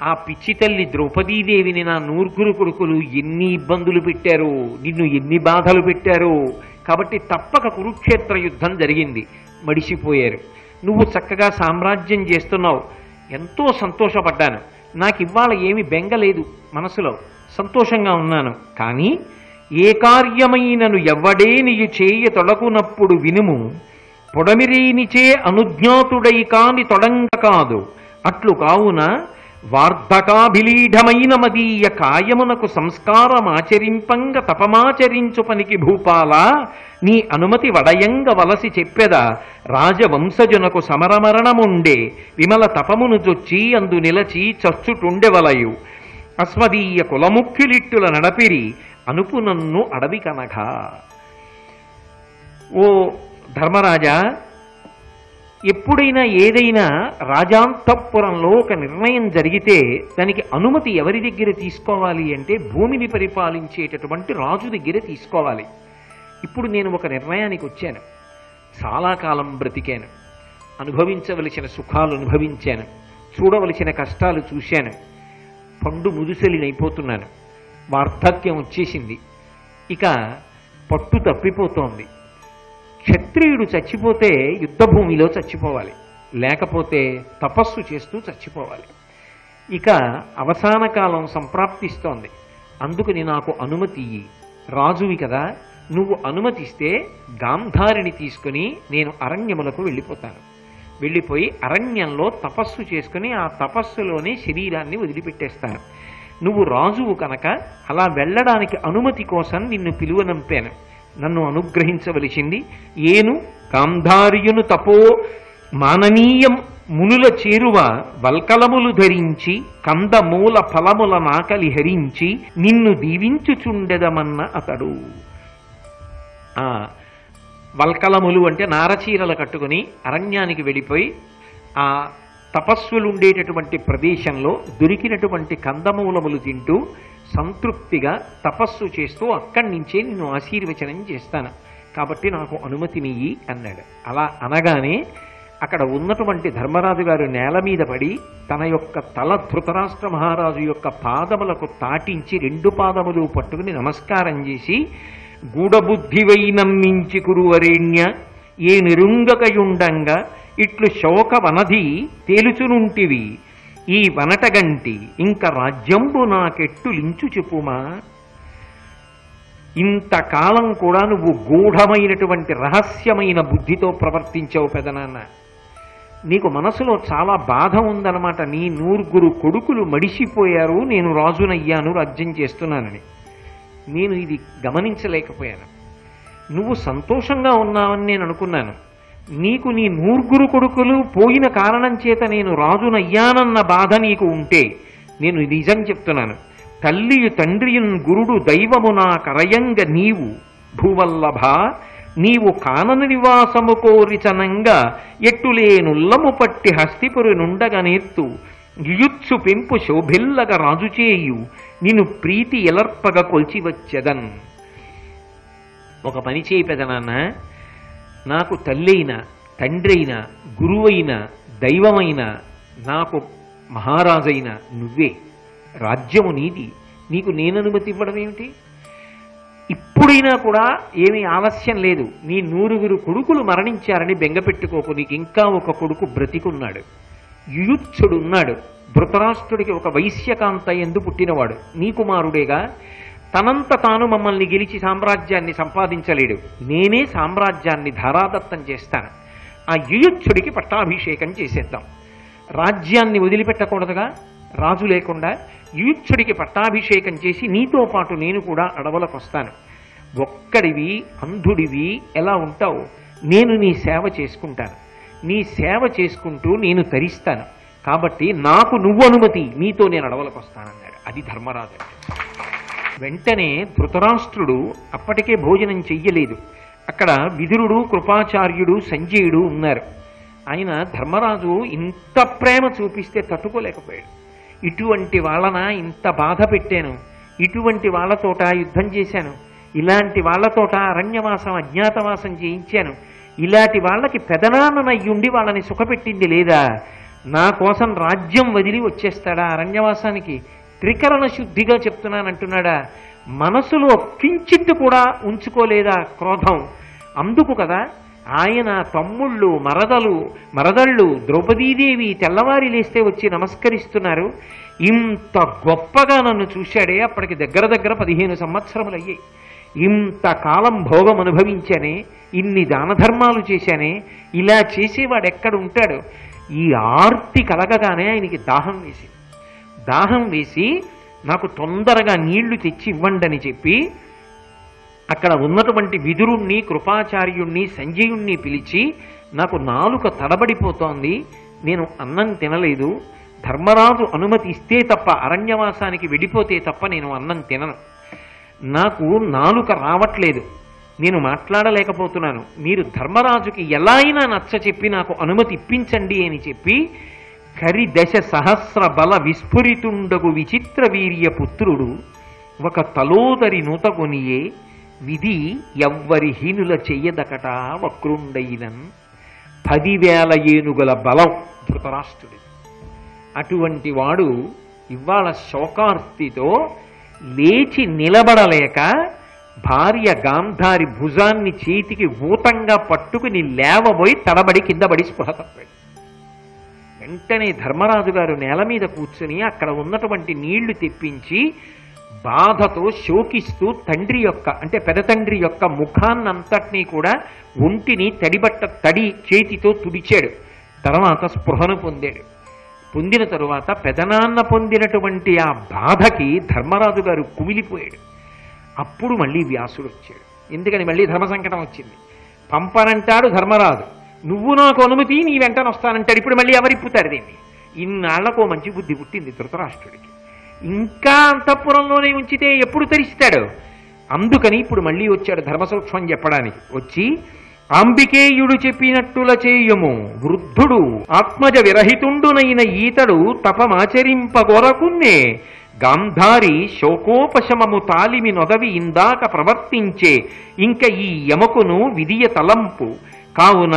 ఆ పిచ్చి తల్లి ద్రౌపదీదేవిని నా 9 కొడుకులు ఎన్ని ఇబ్బందులు పెట్టారు, నిన్ను ఎన్ని బాధలు పెట్టారు. కాబట్టి తప్పక కురుక్షేత్ర యుద్ధం జరిగింది, మడిసిపోయారు. నువ్వు చక్కగా సామ్రాజ్యం చేస్తున్నావు, ఎంతో సంతోషపడ్డాను. నాకు ఇవాళ ఏమి బెంగలేదు, మనసులో సంతోషంగా ఉన్నాను. కానీ ఏ కార్యమైనను ఎవ్వడే నీయు చేయ తొడకునప్పుడు వినుము, పొడమిరేనిచే అనుజ్ఞాతుడై కాని తొడంగ కాదు. అట్లు కావున వార్ధకాభిలీఢమైన మదీయ కాయమునకు సంస్కారమాచరింపంగ తపమాచరించు పనికి భూపాల, నీ అనుమతి వడయంగ వలసి చెప్పెద, రాజవంశజునకు సమరమరణముండే విమల తపమును జొచ్చి అందు నిలచి చచ్చుటుండెవలయు, అస్మదీయ కులముఖ్యులిట్టుల నడపిరి అనుపు నన్ను అడవి కనగా. ఓ ధర్మరాజా, ఎప్పుడైనా ఏదైనా రాజాంతఃపురంలో ఒక నిర్ణయం జరిగితే దానికి అనుమతి ఎవరి దగ్గర తీసుకోవాలి అంటే భూమిని పరిపాలించేటటువంటి రాజు దగ్గర తీసుకోవాలి. ఇప్పుడు నేను ఒక నిర్ణయానికి వచ్చాను, చాలా కాలం బ్రతికాను, అనుభవించవలసిన సుఖాలు అనుభవించాను, చూడవలసిన కష్టాలు చూశాను, పండు ముదుసలినైపోతున్నాను, వార్ధక్యం వచ్చేసింది, ఇక పట్టు తప్పిపోతోంది. క్షత్రియుడు చచ్చిపోతే యుద్ధభూమిలో చచ్చిపోవాలి, లేకపోతే తపస్సు చేస్తూ చచ్చిపోవాలి. ఇక అవసాన కాలం సంప్రాప్తిస్తోంది, అందుకని నాకు అనుమతి ఇయ్యి. రాజువి కదా, నువ్వు అనుమతిస్తే గాంధారిని తీసుకుని నేను అరణ్యములకు వెళ్ళిపోతాను. వెళ్ళిపోయి అరణ్యంలో తపస్సు చేసుకుని ఆ తపస్సులోనే శరీరాన్ని వదిలిపెట్టేస్తాను. నువ్వు రాజువు కనుక అలా వెళ్ళడానికి అనుమతి కోసం నిన్ను పిలువనంపాను. నన్ను అనుగ్రహించవలసింది. ఏను గాంధార్యును తపో మాననీయం మునుల చేరువ వల్కలములు ధరించి కందమూల ఫలముల నాకలి హరించి నిన్ను దీవించుచుండెదమన్న అతడు. వల్కలములు అంటే నారచీరలు కట్టుకుని అరణ్యానికి వెళ్ళిపోయి ఆ తపస్సులు ఉండేటటువంటి ప్రదేశంలో దొరికినటువంటి కందమూలములు తింటూ సంతృప్తిగా తపస్సు చేస్తూ అక్కడి నుంచే నిన్ను ఆశీర్వచనం చేస్తాను, కాబట్టి నాకు అనుమతినియ్యి అన్నాడు. అలా అనగానే అక్కడ ఉన్నటువంటి ధర్మరాజు గారు నేల మీద పడి తన యొక్క తల ధృతరాష్ట్ర మహారాజు యొక్క పాదములకు తాటించి 2 పాదములు పట్టుకుని నమస్కారం చేసి, గూఢబుద్ధివై నమ్మించి కురువరేణ్య ఏ నిరుంగకయుండంగా ఇట్లు శోక వనధి తేలుచునుంటివి ఈ వనటగంటి ఇంక రాజ్యంబు నాకెట్టు లించు చెప్పుమా. ఇంతకాలం కూడా నువ్వు గూఢమైనటువంటి రహస్యమైన బుద్ధితో ప్రవర్తించావు పెదనాన్న. నీకు మనసులో చాలా బాధ ఉందన్నమాట. నీ 9 కొడుకులు మడిసిపోయారు, నేను రాజునయ్యాను, రాజ్యం చేస్తున్నానని. నేను ఇది గమనించలేకపోయాను. నువ్వు సంతోషంగా ఉన్నావని నేను అనుకున్నాను. నీకు నీ 9 కొడుకులు పోయిన కారణం చేత నేను రాజునయ్యానన్న బాధ నీకు ఉంటే, నేను నిజం చెప్తున్నాను, తల్లియు తండ్రియున్ గురుడు దైవము నా కరయంగ నీవు భూవల్లభ నీవు కానన నివాసము కోరిచనంగా ఎట్టులేనుల్లము పట్టి హస్తిపురి నుండగ నేర్తు యుయుత్సు పెంపు శోభిల్లగ రాజుచేయు నిన్ను ప్రీతి ఎలర్పగ కొల్చివచ్చెదన్. ఒక పని చేయి పెదనాన్న, నాకు తల్లైన తండ్రైన గురువైన దైవమైన నాకు మహారాజైన నువ్వే, రాజ్యము నీది, నీకు నేను అనుమతి ఇవ్వడం ఏమిటి? ఇప్పుడైనా కూడా ఏమీ ఆలస్యం లేదు. నీ 9 కొడుకులు మరణించారని బెంగపెట్టుకోకు. నీకు ఇంకా ఒక కొడుకు బ్రతికున్నాడు, యుయుత్సుడు ఉన్నాడు. ధృతరాష్ట్రుడికి ఒక వైశ్యకాంత ఎందు పుట్టినవాడు, నీ కుమారుడేగా. తనంత తాను మమ్మల్ని గెలిచి సామ్రాజ్యాన్ని సంపాదించలేడు, నేనే సామ్రాజ్యాన్ని ధారాదత్తం చేస్తాను. ఆ యుయుత్సుడికి పట్టాభిషేకం చేసేద్దాం. రాజ్యాన్ని వదిలిపెట్టకూడదుగా రాజు లేకుండా. యుయుత్సుడికి పట్టాభిషేకం చేసి నీతో పాటు నేను కూడా అడవులకు వస్తాను. ఒక్కడివి అంధుడివి ఎలా ఉంటావు? నేను నీ సేవ చేసుకుంటాను, నీ సేవ చేసుకుంటూ నేను తరిస్తాను. కాబట్టి నాకు నువ్వు అనుమతి, నీతో నేను అడవులకు వస్తానన్నాడు. అది ధర్మరాజు. వెంటనే ధృతరాష్ట్రుడు అప్పటికే భోజనం చెయ్యలేదు. అక్కడ విదురుడు, కృపాచార్యుడు, సంజయుడు ఉన్నారు. ఆయన ధర్మరాజు ఇంత ప్రేమ చూపిస్తే తట్టుకోలేకపోయాడు. ఇటువంటి వాళ్ళన ఇంత బాధ పెట్టాను, ఇటువంటి వాళ్ళతోట యుద్ధం చేశాను, ఇలాంటి వాళ్ళతోట అరణ్యవాసం అజ్ఞాతవాసం చేయించాను, ఇలాంటి వాళ్ళకి పెదనాన్ననయ్యుండి వాళ్ళని సుఖపెట్టింది లేదా? నా కోసం రాజ్యం వదిలి వచ్చేస్తాడా అరణ్యవాసానికి? త్రికరణ శుద్ధిగా చెప్తున్నానంటున్నాడా? మనసులో కించిత్తు కూడా ఉంచుకోలేదా క్రోధం? అందుకు కదా ఆయన తమ్ముళ్ళు, మరదళ్ళు ద్రౌపదీదేవి తెల్లవారి లేస్తే వచ్చి నమస్కరిస్తున్నారు. ఇంత గొప్పగా నన్ను చూశాడే, అప్పటికి దగ్గర 15 సంవత్సరములు అయ్యాయి. ఇంతకాలం భోగం అనుభవించానే, ఇన్ని దాన ధర్మాలు చేశానే, ఇలా చేసేవాడు ఎక్కడ ఉంటాడు? ఈ ఆర్తి కలగగానే ఆయనకి దాహం వేసి నాకు తొందరగా నీళ్లు తెచ్చి ఇవ్వండి అని చెప్పి అక్కడ ఉన్నటువంటి విదురుణ్ణి, కృపాచార్యుణ్ణి, సంజయుణ్ణి పిలిచి, నాకు నాలుక తడబడిపోతోంది, నేను అన్నం తినలేదు, ధర్మరాజు అనుమతి ఇస్తే తప్ప, అరణ్యవాసానికి వెళ్ళిపోతే తప్ప నేను అన్నం తినను, నాకు నాలుక రావట్లేదు, నేను మాట్లాడలేకపోతున్నాను, మీరు ధర్మరాజుకి ఎలా అయినా నచ్చ చెప్పి నాకు అనుమతి ఇప్పించండి అని చెప్పి, కరిదశ సహస్ర బల విస్ఫురితుండగు విచిత్ర వీర్య పుత్రుడు ఒక తలోదరి నూతగొనియే విధి ఎవ్వరి హీనుల చెయ్యదకట వక్రుండయినన్. 10,000 ఏనుగుల బలం ధృతరాష్ట్రుడి. అటువంటి వాడు ఇవాళ శోకార్తితో లేచి నిలబడలేక భార్య గాంధారి భుజాన్ని చేతికి ఊతంగా పట్టుకుని లేవబోయి తడబడి కిందబడి స్పృహ తప్పాడు. వెంటనే ధర్మరాజు గారు నేల మీద కూర్చుని అక్కడ ఉన్నటువంటి నీళ్లు తెప్పించి బాధతో శోకిస్తూ తండ్రి యొక్క అంటే పెదతండ్రి యొక్క ముఖాన్నంతటినీ కూడా ఒంటిని తడి చేతితో తుడిచాడు. తర్వాత స్పృహను పొందాడు. పొందిన తరువాత పెదనాన్న పొందినటువంటి ఆ బాధకి ధర్మరాజు గారు కుమిలిపోయాడు. అప్పుడు మళ్ళీ వ్యాసుడు వచ్చాడు. ఎందుకని మళ్ళీ ధర్మ సంకటం వచ్చింది. పంపనంటాడు ధర్మరాజు, నువ్వు నాకు అనుమతి, నీ వెంటనే వస్తానంటాడు. ఇప్పుడు మళ్ళీ ఎవరిప్పుతారు దీన్ని? ఇన్నాళ్లకు మంచి బుద్ధి పుట్టింది ధృతరాష్ట్రుడికి. ఇంకా అంతఃపురంలోనే ఉంచితే ఎప్పుడు తెరిస్తాడు? అందుకని ఇప్పుడు మళ్ళీ వచ్చాడు ధర్మసూక్ష్మం చెప్పడానికి. వచ్చి అంబికేయుడు చెప్పినట్టుల చేయము, వృద్ధుడు ఆత్మజ విరహితుండునైన ఈతడు తపమాచరింపగొరకున్నే, గాంధారి శోకోపశమము తాలిమి నొదవి ఇందాక ప్రవర్తించే, ఇంక ఈ యమకును విధియ తలంపు, కావున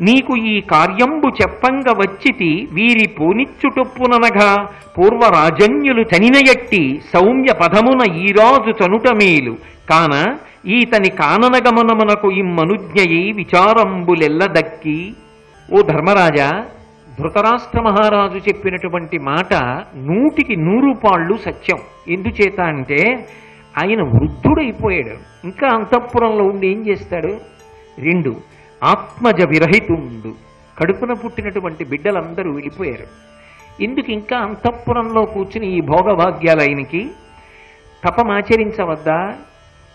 నీకు ఈ కార్యంబు చెప్పంగ వచ్చితి, వీరి పోనిచ్చుటొప్పుననగా పూర్వరాజన్యులు చనినయట్టి సౌమ్య పదమున ఈరాజు చనుటమేలు, కాన ఈతని కాననగమనమునకు ఇమ్మనుజ్ఞయి విచారంబులెల్ల దక్కి. ఓ ధర్మరాజా, ధృతరాష్ట్ర మహారాజు చెప్పినటువంటి మాట 100కి 100 పాళ్ళు సత్యం. ఎందుచేత అంటే ఆయన వృద్ధుడైపోయాడు. ఇంకా అంతఃపురంలో ఉండి ఏం చేస్తాడు? 2, ఆత్మజ విరహితుండు, కడుపున పుట్టినటువంటి బిడ్డలందరూ వెళ్ళిపోయారు. ఎందుకు ఇంకా అంతఃపురంలో కూర్చుని ఈ భోగభాగ్యాలు? ఆయనకి తపమాచరించవద్దా?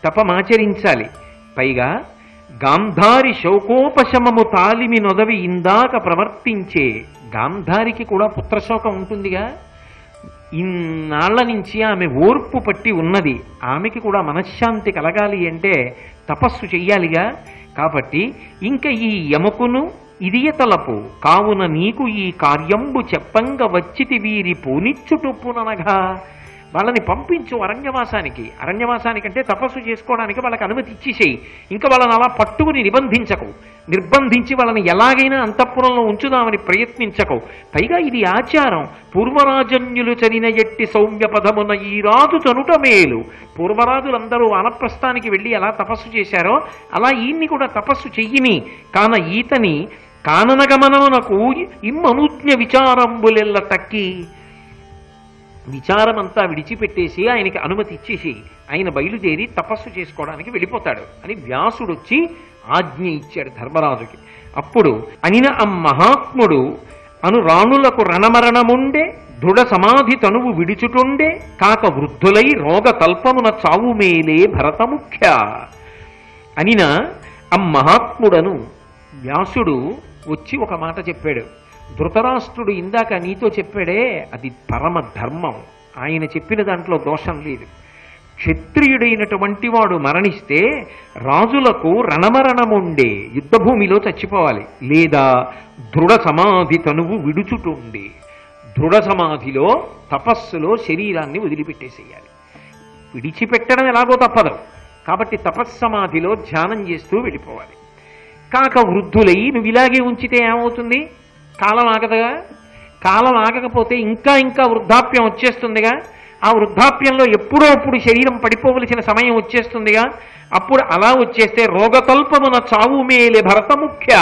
తపమాచరించాలి. పైగా గాంధారి శోకోపశమము తాలిమి నొదవి ఇందాక ప్రవర్తించే, గాంధారికి కూడా పుత్రశోకం ఉంటుందిగా. ఇన్నాళ్ల నుంచి ఆమె ఓర్పు పట్టి ఉన్నది. ఆమెకి కూడా మనశ్శాంతి కలగాలి అంటే తపస్సు చెయ్యాలిగా. కాబట్టి ఇంకా ఈ యమకును ఇదియ తలపు, కావున నీకు ఈ కార్యంబు చెప్పంగ వచ్చితి, వీరి పోనిచ్చుటొప్పుననగా. వాళ్ళని పంపించు అరణ్యవాసానికి. అరణ్యవాసానికంటే తపస్సు చేసుకోవడానికి వాళ్ళకి అనుమతి ఇచ్చేసేయి. ఇంకా వాళ్ళని అలా పట్టుకుని నిర్బంధించి వాళ్ళని ఎలాగైనా అంతఃపురంలో ఉంచుదామని ప్రయత్నించకు. పైగా ఇది ఆచారం. పూర్వరాజన్యులు చరిన ఎట్టి సౌమ్య పదమున ఈ రాజు చనుట మేలు. పూర్వరాజులందరూ వానప్రస్థానికి వెళ్ళి ఎలా తపస్సు చేశారో అలా ఈయన్ని కూడా తపస్సు చెయ్యిని. కాన ఈతని కాననగమనమునకు ఇమ్మనుజ్ఞ విచారంబులెల్ల తక్కి. విచారమంతా విడిచిపెట్టేసి ఆయనకి అనుమతి ఇచ్చేసి ఆయన బయలుదేరి తపస్సు చేసుకోవడానికి వెళ్ళిపోతాడు అని వ్యాసుడు వచ్చి ఆజ్ఞ ఇచ్చాడు ధర్మరాజుకి. అప్పుడు అనిన మహాత్ముడు అను రాణులకు రణమరణముండే, దృఢ సమాధి తనువు విడుచుటుండే, కాక వృద్ధులై రోగ కల్పమున చావు మేలే భరతముఖ్య. అనిన మహాత్ముడను వ్యాసుడు వచ్చి ఒక మాట చెప్పాడు. ధృతరాష్ట్రుడు ఇందాక నీతో చెప్పాడే, అది పరమ ధర్మం. ఆయన చెప్పిన దాంట్లో దోషం లేదు. క్షత్రియుడైనటువంటి వాడు మరణిస్తే రాజులకు రణమరణముండే, యుద్ధభూమిలో చచ్చిపోవాలి, లేదా దృఢ సమాధి తనువు విడుచుటుండే, దృఢ సమాధిలో తపస్సులో శరీరాన్ని వదిలిపెట్టేసేయాలి. విడిచిపెట్టడం ఎలాగో తప్పదు కాబట్టి తపస్సమాధిలో ధ్యానం చేస్తూ వెళ్ళిపోవాలి. కాక వృద్ధులై నువ్వు ఇలాగే ఉంచితే ఏమవుతుంది? కాలం ఆగదుగా. కాలం ఆగకపోతే ఇంకా ఇంకా వృద్ధాప్యం వచ్చేస్తుందిగా. ఆ వృద్ధాప్యంలో ఎప్పుడో అప్పుడు శరీరం పడిపోవలసిన సమయం వచ్చేస్తుందిగా. అప్పుడు అలా వచ్చేస్తే రోగతల్పమున చావు మేలే భరతముఖ్య.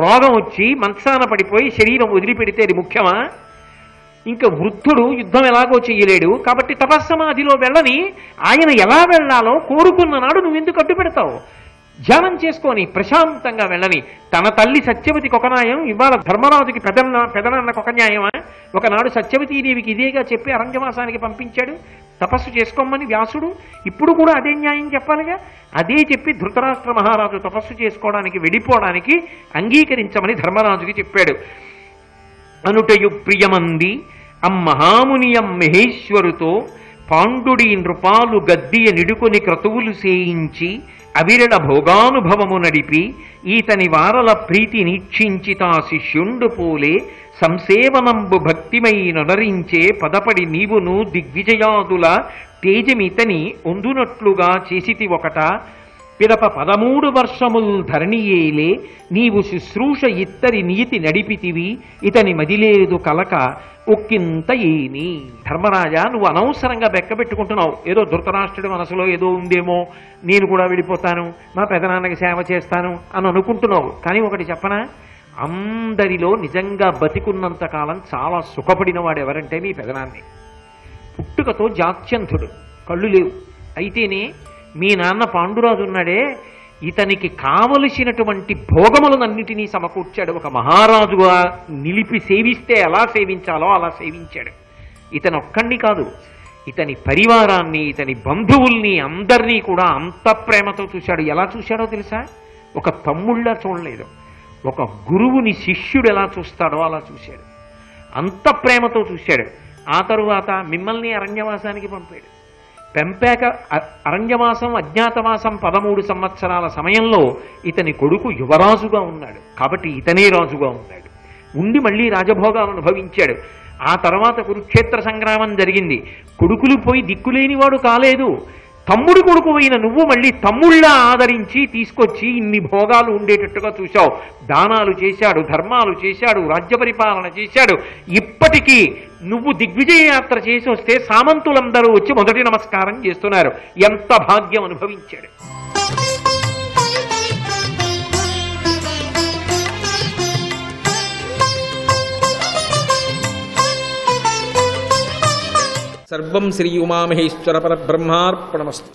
రోగం వచ్చి మంచాన పడిపోయి శరీరం వదిలిపెడితే అది ముఖ్యమా? ఇంకా వృద్ధుడు యుద్ధం ఎలాగో చెయ్యలేడు కాబట్టి తపస్సమాధిలో వెళ్ళని. ఆయన ఎలా వెళ్ళాలో కోరుకున్న నాడు నువ్వెందుకు అడ్డు పెడతావు? ధ్యానం చేసుకొని ప్రశాంతంగా వెళ్ళని. తన తల్లి సత్యవతికి ఒక న్యాయం, ఇవాళ ధర్మరాజుకి పెదనాన్నకు ఒక న్యాయమా? ఒకనాడు సత్యవతీదేవికి ఇదేగా చెప్పి అరణ్యవాసానికి పంపించాడు తపస్సు చేసుకోమని వ్యాసుడు. ఇప్పుడు కూడా అదే న్యాయం చెప్పాలిగా. అదే చెప్పి ధృతరాష్ట్ర మహారాజు తపస్సు చేసుకోవడానికి వెళ్ళిపోవడానికి అంగీకరించమని ధర్మరాజుకి చెప్పాడు. అనుటయు ప్రియమంది మహామునియం మహేశ్వరుతో పాండుడి నృపాలు గద్దియ నిడుకొని క్రతువులు సేయించి అవిరళ భోగానుభవము నడిపి ఈతని వారల ప్రీతి నీక్షించి తా శిష్యుండు పోలే సంసేవనంబు భక్తిమై నొనరించే పదపడి నీవును దిగ్విజయాదుల తేజమితని ఒందునట్లుగా చేసితి ఒకట. పిదప 13 వర్షముల్ ధరణియేలే నీవు శుశ్రూష ఇత్తరి నీతి నడిపితివి ఇతని మదిలేదు కలక ఒక్కింత ఏమి. ధర్మరాజా, నువ్వు అనవసరంగా బెక్కబెట్టుకుంటున్నావు. ఏదో ధృతరాష్ట్రుడి మనసులో ఏదో ఉందేమో, నేను కూడా వెళ్ళిపోతాను, మా పెదనాన్నకి సేవ చేస్తాను అని అనుకుంటున్నావు. కానీ ఒకటి చెప్పనా, అందరిలో నిజంగా బతికున్నంత కాలం చాలా సుఖపడిన వాడు ఎవరంటే నీ పెదనాన్నే. పుట్టుకతో జాత్యంధుడు, కళ్ళు లేవు. అయితేనే మీ నాన్న పాండురాజు ఉన్నాడే, ఇతనికి కావలసినటువంటి భోగములనన్నిటినీ సమకూర్చాడు. ఒక మహారాజుగా నిలిపి సేవిస్తే ఎలా సేవించాలో అలా సేవించాడు. ఇతను ఒక్కడిని కాదు, ఇతని పరివారాన్ని, ఇతని బంధువుల్ని అందరినీ కూడా అంత ప్రేమతో చూశాడు. ఎలా చూశాడో తెలుసా? ఒక తమ్ముళ్ళ చూడలేదు, ఒక గురువుని శిష్యుడు ఎలా చూస్తాడో అలా చూశాడు. అంత ప్రేమతో చూశాడు. ఆ తరువాత మిమ్మల్ని అరణ్యవాసానికి పంపాడు. పెంపాక అరణ్యవాసం అజ్ఞాతవాసం 13 సంవత్సరాల సమయంలో ఇతని కొడుకు యువరాజుగా ఉన్నాడు. కాబట్టి ఇతనే రాజుగా ఉన్నాడు. ఉండి మళ్ళీ రాజభోగాలు అనుభవించాడు. ఆ తర్వాత కురుక్షేత్ర సంగ్రామం జరిగింది. కొడుకులు పోయి దిక్కులేనివాడు కాలేదు. తమ్ముడు కొడుకు అయిన నువ్వు మళ్ళీ తమ్ముళ్ళ ఆదరించి తీసుకొచ్చి ఇన్ని భోగాలు ఉండేటట్టుగా చూశావు. దానాలు చేశాడు, ధర్మాలు చేశాడు, రాజ్య పరిపాలన చేశాడు. ఇప్పటికీ నువ్వు దిగ్విజయ యాత్ర చేసి వస్తే సామంతులందరూ వచ్చి మొదటి నమస్కారం చేస్తున్నారు. ఎంత భాగ్యం అనుభవించాడు. సర్వం శ్రీ ఉమామహేశ్వర పరబ్రహ్మార్పణమస్తు.